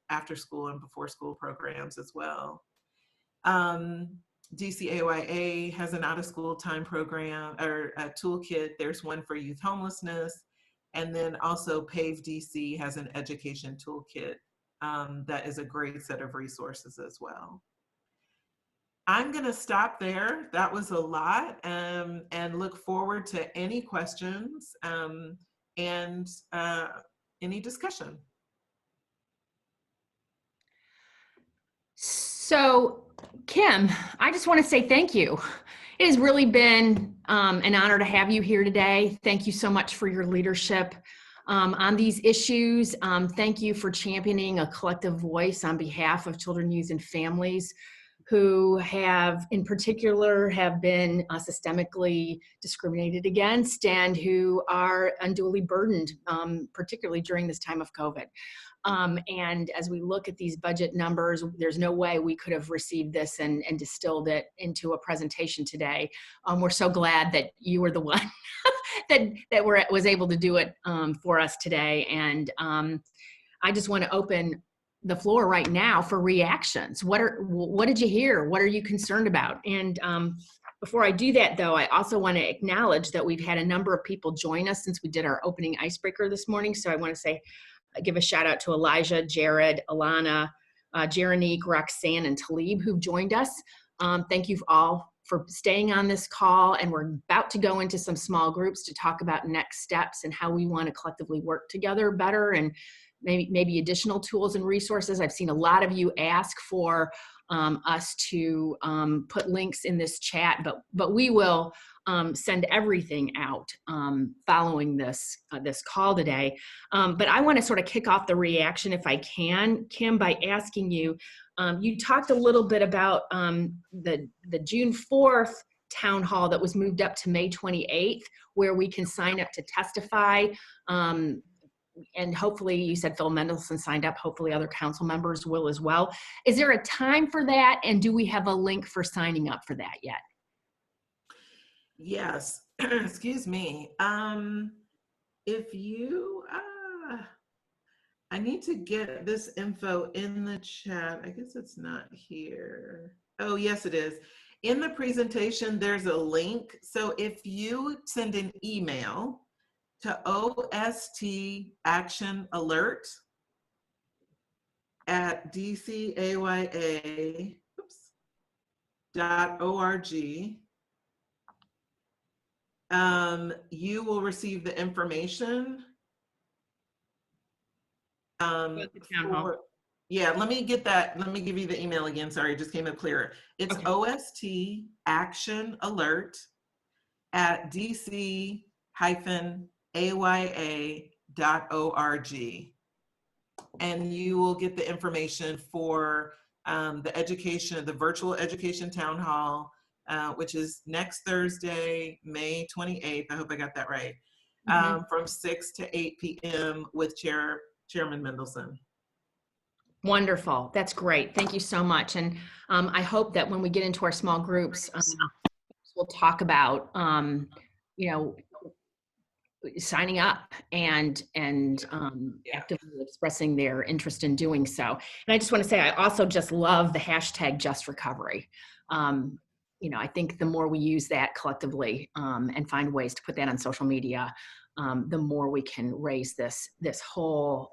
after school and before school programs as well. DCAYA has an out of school time program or a toolkit. There's one for youth homelessness. And then also PAVE DC has an education toolkit that is a great set of resources as well. I'm going to stop there. That was a lot, and look forward to any questions and any discussion. So, Kim, I just want to say thank you. It has really been an honor to have you here today. Thank you so much for your leadership on these issues. Thank you for championing a collective voice on behalf of children, youth, and families who have, in particular, have been systemically discriminated against and who are unduly burdened, particularly during this time of COVID. And as we look at these budget numbers, there's no way we could have received this and distilled it into a presentation today. We're so glad that you were the one that was able to do it for us today. And I just want to open the floor right now for reactions. What did you hear? What are you concerned about? And before I do that, though, I also want to acknowledge that we've had a number of people join us since we did our opening icebreaker this morning. So I want to give a shout out to Elijah, Jared, Alana, Jeronique, Roxanne, and Talib who've joined us. Thank you all for staying on this call. And we're about to go into some small groups to talk about next steps and how we want to collectively work together better, and maybe additional tools and resources. I've seen a lot of you ask for us to put links in this chat, but we will send everything out following this call today. But I want to sort of kick off the reaction, if I can, Kim, by asking you, you talked a little bit about the June 4th town hall that was moved up to May 28th, where we can sign up to testify. And hopefully, you said Phil Mendelson signed up, hopefully other council members will as well. Is there a time for that? And do we have a link for signing up for that yet? Yes, excuse me. If you, I need to get this info in the chat. I guess it's not here. Oh, yes, it is. In the presentation, there's a link. So if you send an email to ostactionalert@dcaya.org, you will receive the information. Yeah, let me get that. Let me give you the email again. Sorry, it just came up clearer. It's okay. ostactionalert@dc-aya.org. And you will get the information for the virtual education town hall, which is next Thursday, May 28th. I hope I got that right. From 6 to 8 p.m. with Chairman Mendelson. Wonderful. That's great. Thank you so much. And I hope that when we get into our small groups, we'll talk about, signing up and actively expressing their interest in doing so. And I just want to say, I also just love the hashtag Just Recovery. I think the more we use that collectively and find ways to put that on social media, the more we can raise this whole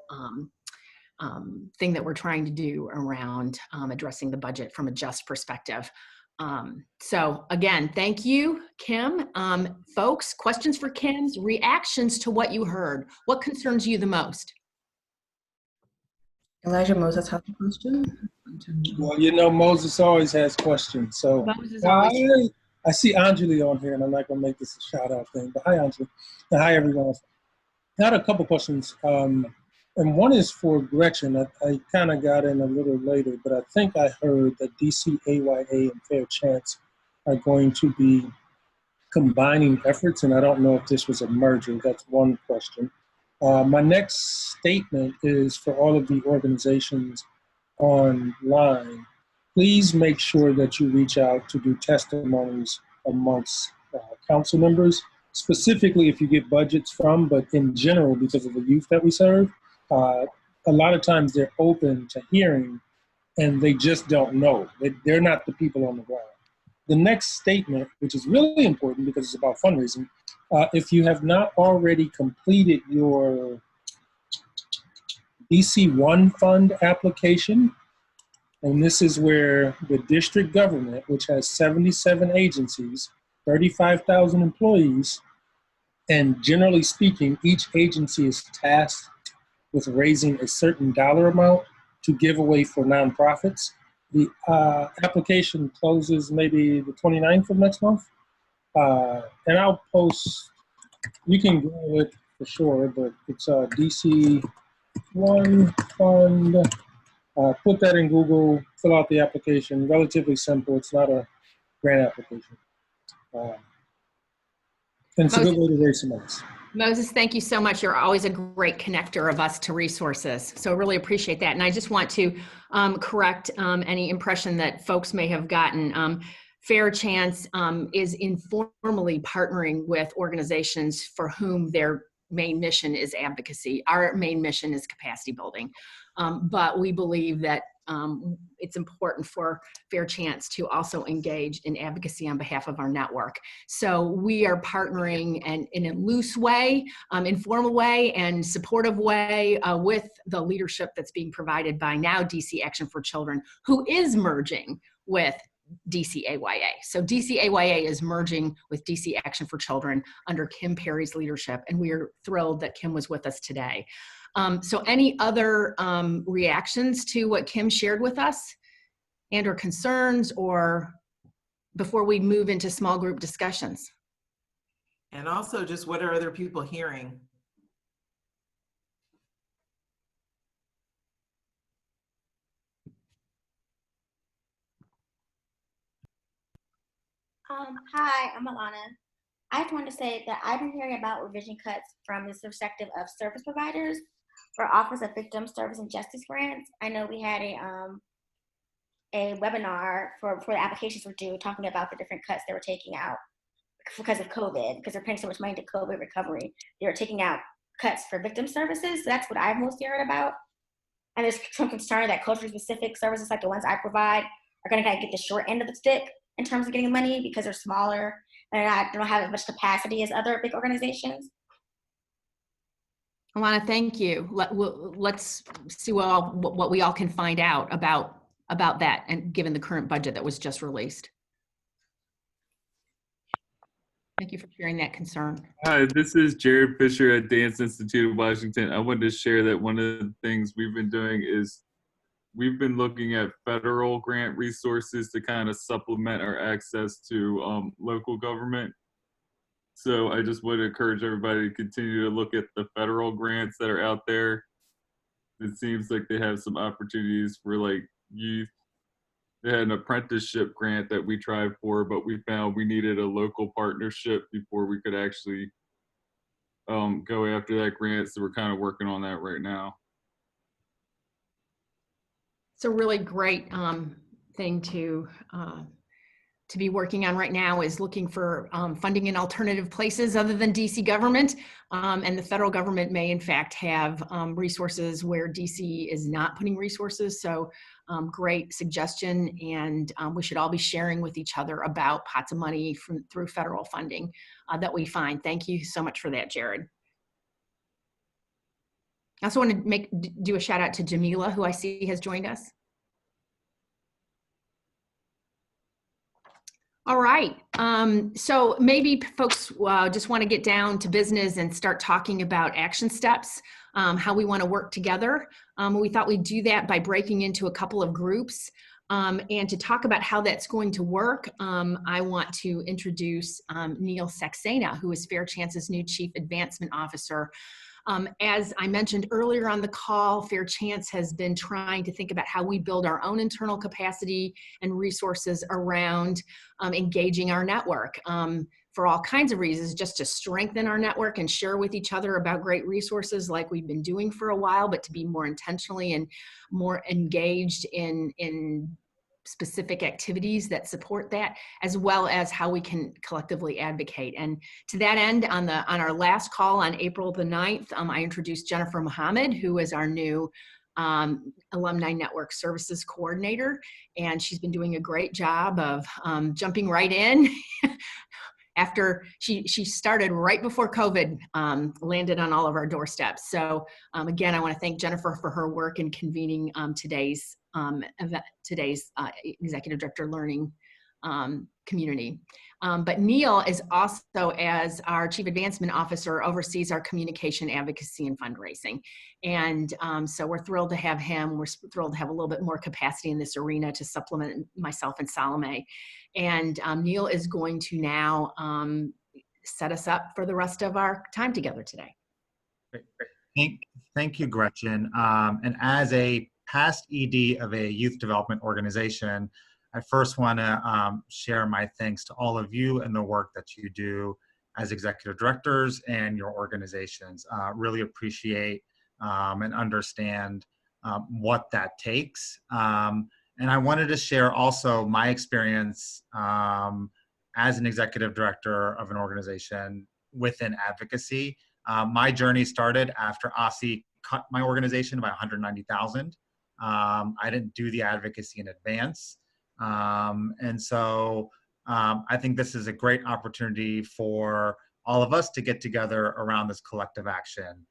thing that we're trying to do around addressing the budget from a just perspective. So again, thank you, Kim. Folks, questions for Kim's, reactions to what you heard. What concerns you the most? Elijah Moses has a question. Well, Moses always has questions. So I see Anjali on here, and I'm not going to make this a shout out thing, but hi, Anjali. And hi, everyone else. I had a couple questions. And one is for Gretchen. I kind of got in a little later, but I think I heard that DCAYA and Fair Chance are going to be combining efforts, and I don't know if this was a merger. That's one question. My next statement is for all of the organizations online. Please make sure that you reach out to do testimonies amongst council members, specifically if you get budgets from, but in general, because of the youth that we serve. A lot of times they're open to hearing and they just don't know. They're not the people on the ground. the next statement, which is really important because it's about fundraising, if you have not already completed your DC1 fund application, and this is where the district government, which has 77 agencies, 35,000 employees, and generally speaking, each agency is tasked with raising a certain dollar amount to give away for nonprofits. The application closes maybe the 29th of next month. And I'll post, you can Google it for sure, but it's DC1 fund. Put that in Google, fill out the application, relatively simple. It's not a grant application. And it's a good way to raise some money. Moses, thank you so much. You're always a great connector of us to resources. So really appreciate that. And I just want to correct any impression that folks may have gotten. Fair Chance is informally partnering with organizations for whom their main mission is advocacy. Our main mission is capacity building. But we believe that it's important for Fair Chance to also engage in advocacy on behalf of our network. So we are partnering in a loose way, informal way, and supportive way with the leadership that's being provided by now DC Action for Children, who is merging with DCAYA. So DCAYA is merging with DC Action for Children under Kim Perry's leadership, and we are thrilled that Kim was with us today. So any other reactions to what Kim shared with us and or concerns, or before we move into small group discussions? And also just what are other people hearing? Hi, I'm Alana. I just wanted to say that I've been hearing about revision cuts from the perspective of service providers for Office of Victim Service and Justice grants. I know we had a webinar for the applications were due, talking about the different cuts they were taking out because of COVID, because they're paying so much money to COVID recovery. They were taking out cuts for victim services. So that's what I've mostly heard about. And there's some concern that culturally specific services like the ones I provide are going to kind of get the short end of the stick in terms of getting money because they're smaller and they don't have as much capacity as other big organizations. Alana, thank you. Let's see what we all can find out about that, and given the current budget that was just released. Thank you for sharing that concern. Hi, this is Jared Fisher at Dance Institute of Washington. I wanted to share that one of the things we've been doing is we've been looking at federal grant resources to kind of supplement our access to local government. So I just want to encourage everybody to continue to look at the federal grants that are out there. It seems like they have some opportunities for like youth. They had an apprenticeship grant that we tried for, but we found we needed a local partnership before we could actually go after that grant. So we're kind of working on that right now. It's a really great thing to be working on right now, is looking for funding in alternative places other than DC government. And the federal government may in fact have resources where DC is not putting resources. So great suggestion. And we should all be sharing with each other about pots of money through federal funding that we find. Thank you so much for that, Jared. I also want to do a shout out to Jamila, who I see has joined us. All right, so maybe folks just want to get down to business and start talking about action steps, how we want to work together. We thought we'd do that by breaking into a couple of groups. And to talk about how that's going to work, I want to introduce Neil Saxena, who is Fair Chance's new Chief Advancement Officer. As I mentioned earlier on the call, Fair Chance has been trying to think about how we build our own internal capacity and resources around engaging our network for all kinds of reasons, just to strengthen our network and share with each other about great resources like we've been doing for a while, but to be more intentionally and more engaged in specific activities that support that, as well as how we can collectively advocate. And to that end, on our last call on April the 9th, I introduced Jennifer Mohammed, who is our new Alumni Network Services Coordinator, and she's been doing a great job of jumping right in after she started right before COVID landed on all of our doorsteps. So again, I want to thank Jennifer for her work in convening today's event, today's Executive Director Learning community. But Neil is also, as our Chief Advancement Officer, oversees our communication, advocacy, and fundraising. And so we're thrilled to have him. We're thrilled to have a little bit more capacity in this arena to supplement myself and Salome. And Neil is going to now set us up for the rest of our time together today. Thank you, Gretchen. And as a past ED of a youth development organization, I first want to share my thanks to all of you and the work that you do as executive directors and your organizations. Really appreciate and understand what that takes. And I wanted to share also my experience as an executive director of an organization within advocacy. My journey started after OSSI cut my organization by 190,000. I didn't do the advocacy in advance. And so I think this is a great opportunity for all of us to get together around this collective action.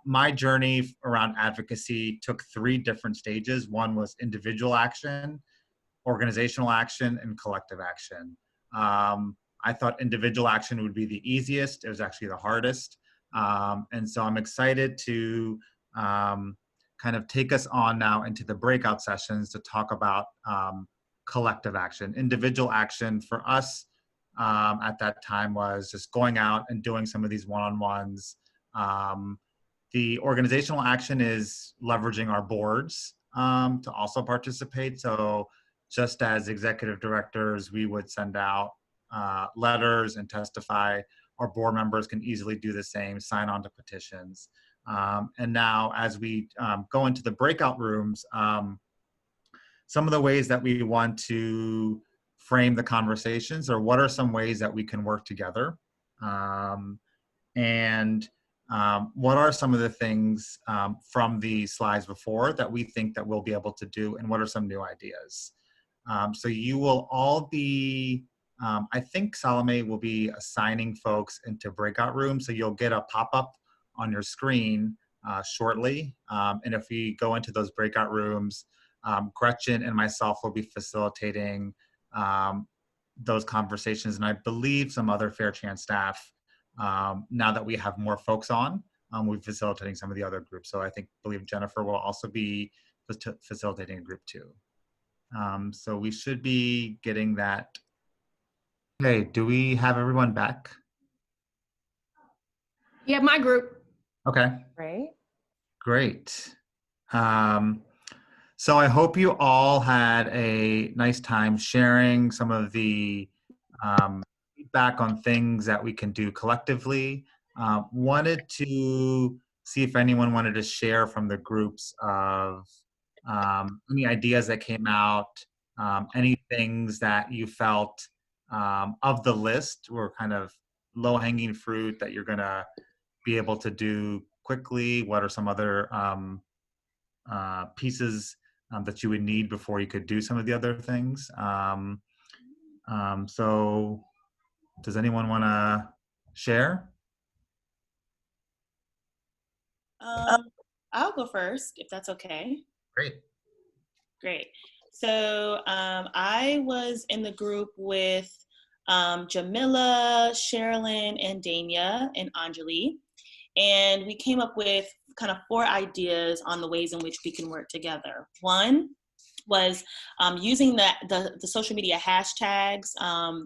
My journey around advocacy took 3 different stages. One was individual action, organizational action, and collective action. I thought individual action would be the easiest. It was actually the hardest. And so I'm excited to kind of take us on now into the breakout sessions to talk about collective action. Individual action for us at that time was just going out and doing some of these one-on-ones. The organizational action is leveraging our boards to also participate. So just as executive directors, we would send out letters and testify. Our board members can easily do the same, sign on to petitions. And now as we go into the breakout rooms, some of the ways that we want to frame the conversations, or what are some ways that we can work together? And what are some of the things from the slides before that we think that we'll be able to do, and what are some new ideas? So you will all be, I think Salome will be assigning folks into breakout rooms, so you'll get a pop-up on your screen shortly. And if we go into those breakout rooms, Gretchen and myself will be facilitating those conversations, and I believe some other Fair Chance staff, now that we have more folks on, we'll be facilitating some of the other groups. So I believe Jennifer will also be facilitating a group too. So we should be getting that. Hey, do we have everyone back? Yeah, my group. Okay. Right. Great. So I hope you all had a nice time sharing some of the feedback on things that we can do collectively. Wanted to see if anyone wanted to share from the groups of any ideas that came out, any things that you felt of the list were kind of low-hanging fruit that you're gonna be able to do quickly. What are some other pieces that you would need before you could do some of the other things? So does anyone want to share? I'll go first, if that's okay. Great. So I was in the group with Jamila, Sherilyn, and Dania, and Anjali. And we came up with kind of 4 ideas on the ways in which we can work together. One was using the social media hashtags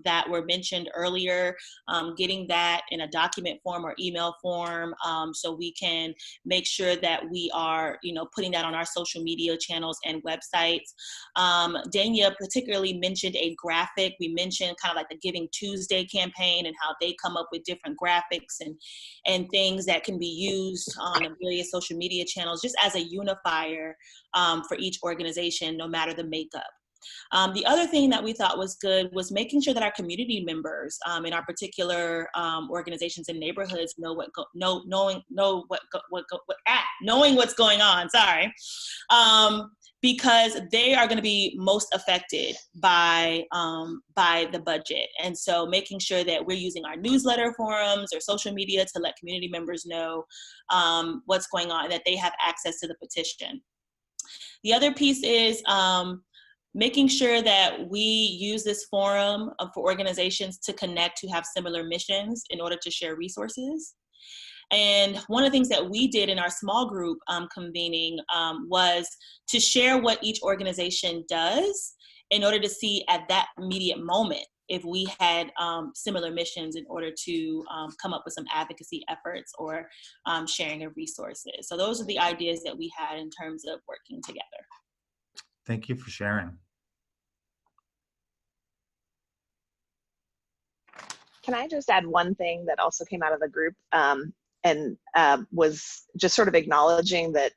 that were mentioned earlier, getting that in a document form or email form, so we can make sure that we are, putting that on our social media channels and websites. Dania particularly mentioned a graphic. We mentioned kind of like the Giving Tuesday campaign and how they come up with different graphics and things that can be used on the various social media channels, just as a unifier for each organization, no matter the makeup. The other thing that we thought was good was making sure that our community members in our particular organizations and neighborhoods know knowing what's going on. Sorry. Because they are going to be most affected by the budget. And so making sure that we're using our newsletter forums or social media to let community members know what's going on, that they have access to the petition. The other piece is making sure that we use this forum for organizations to connect who have similar missions in order to share resources. And one of the things that we did in our small group convening was to share what each organization does in order to see at that immediate moment if we had similar missions in order to come up with some advocacy efforts or sharing of resources. So those are the ideas that we had in terms of working together. Thank you for sharing. Can I just add one thing that also came out of the group and was just sort of acknowledging that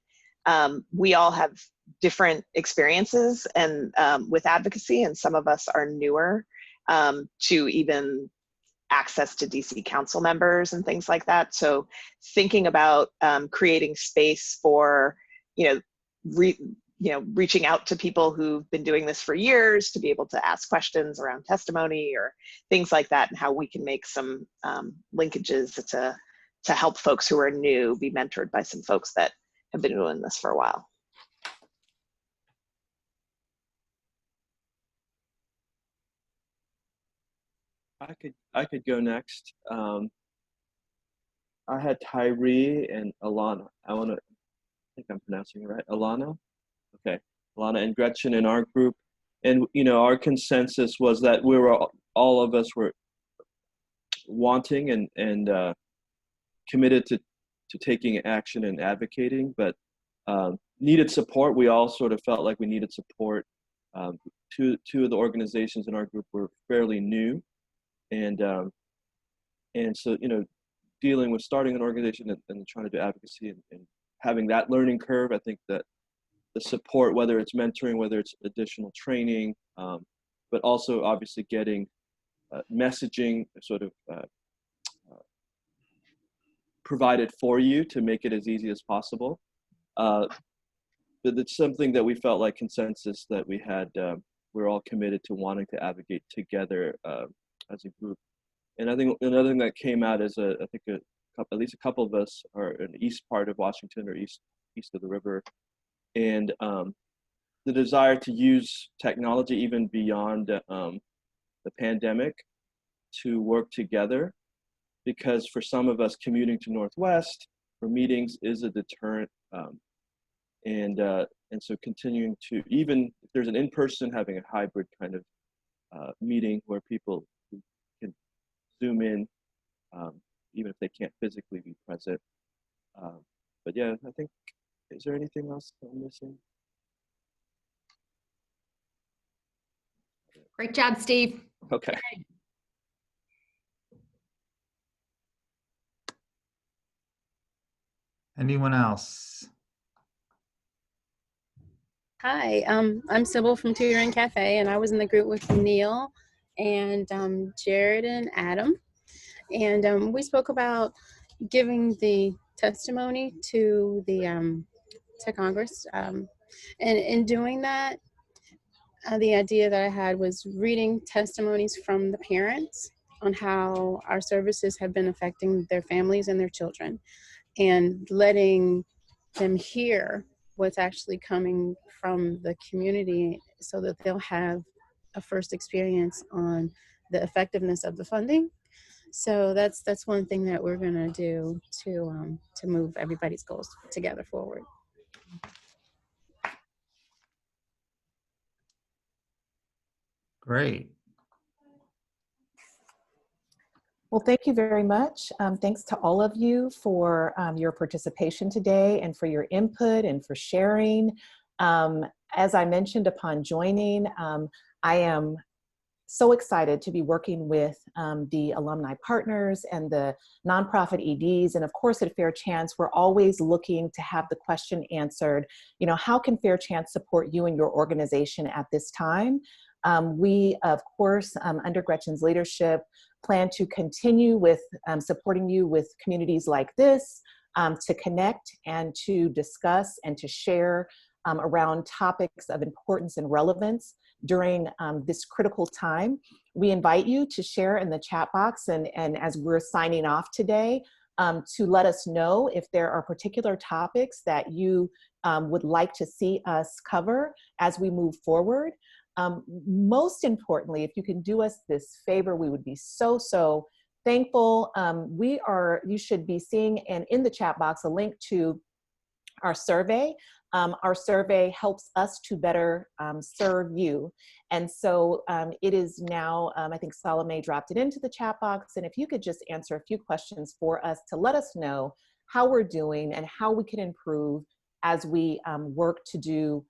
we all have different experiences and with advocacy, and some of us are newer to even access to DC council members and things like that. So thinking about creating space for, reaching out to people who've been doing this for years to be able to ask questions around testimony or things like that, and how we can make some linkages to help folks who are new be mentored by some folks that have been doing this for a while. I could go next. I had Tyree and Alana. I think I'm pronouncing it right. Alana? Okay. Alana and Gretchen in our group. And, our consensus was that all of us were wanting and committed to taking action and advocating, but needed support. We all sort of felt like we needed support. Two of the organizations in our group were fairly new. And so, dealing with starting an organization and trying to do advocacy and having that learning curve, I think that the support, whether it's mentoring, whether it's additional training, but also obviously getting messaging sort of provided for you to make it as easy as possible. But it's something that we felt like consensus that we had, we're all committed to wanting to advocate together as a group. And I think another thing that came out is at least a couple of us are in the east part of Washington or east of the river. And the desire to use technology even beyond the pandemic to work together, because for some of us commuting to Northwest for meetings is a deterrent. And so continuing to, even if there's an in-person, having a hybrid kind of meeting where people can Zoom in, even if they can't physically be present. But yeah, I think, is there anything else I'm missing? Great job, Steve. Okay. Anyone else? Hi, I'm Sybil from Tutoring Cafe, and I was in the group with Neil and Jared and Adam. And we spoke about giving the testimony to the to Congress. And in doing that, the idea that I had was reading testimonies from the parents on how our services have been affecting their families and their children, and letting them hear what's actually coming from the community so that they'll have a first experience on the effectiveness of the funding. So that's one thing that we're gonna do to move everybody's goals together forward. Great. Well, thank you very much. Thanks to all of you for your participation today and for your input and for sharing. As I mentioned upon joining, I am so excited to be working with the alumni partners and the nonprofit EDs. And of course, at Fair Chance, we're always looking to have the question answered, you know, how can Fair Chance support you and your organization at this time? We, of course, under Gretchen's leadership, plan to continue with supporting you with communities like this, to connect and to discuss and to share around topics of importance and relevance during this critical time. We invite you to share in the chat box and as we're signing off today, to let us know if there are particular topics that you would like to see us cover as we move forward. Most importantly, if you can do us this favor, we would be so, so thankful. You should be seeing, and in the chat box, a link to our survey. Our survey helps us to better serve you. And so it is now, I think Salome dropped it into the chat box. And if you could just answer a few questions for us to let us know how we're doing and how we can improve as we work to do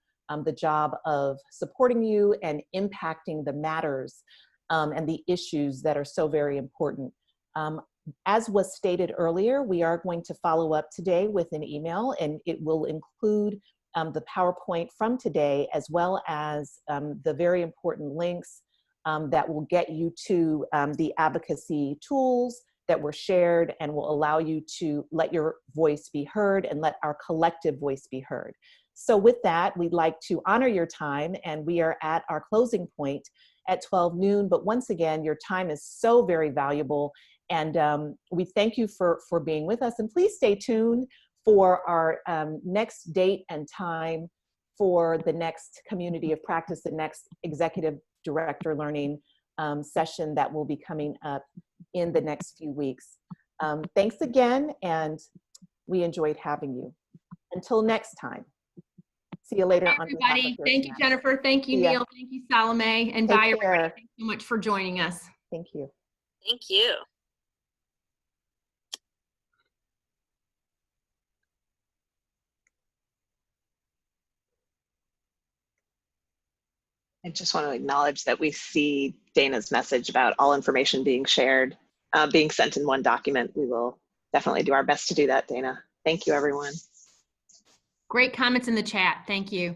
the job of supporting you and impacting the matters and the issues that are so very important. As was stated earlier, we are going to follow up today with an email, and it will include the PowerPoint from today, as well as the very important links that will get you to the advocacy tools that were shared and will allow you to let your voice be heard and let our collective voice be heard. So with that, we'd like to honor your time, and we are at our closing point at 12 noon. But once again, your time is so very valuable, and we thank you for being with us. And please stay tuned for our next date and time for the next Community of Practice, the next Executive Director Learning session that will be coming up in the next few weeks. Thanks again, and we enjoyed having you. Until next time. See you later. Bye, everybody. Thank you, Jennifer. Thank you, Neil. Thank you, Salome. And bye, everybody. Thanks so much for joining us. Thank you. Thank you. I just want to acknowledge that we see Dana's message about all information being shared, being sent in one document. We will definitely do our best to do that, Dana. Thank you, everyone. Great comments in the chat. Thank you.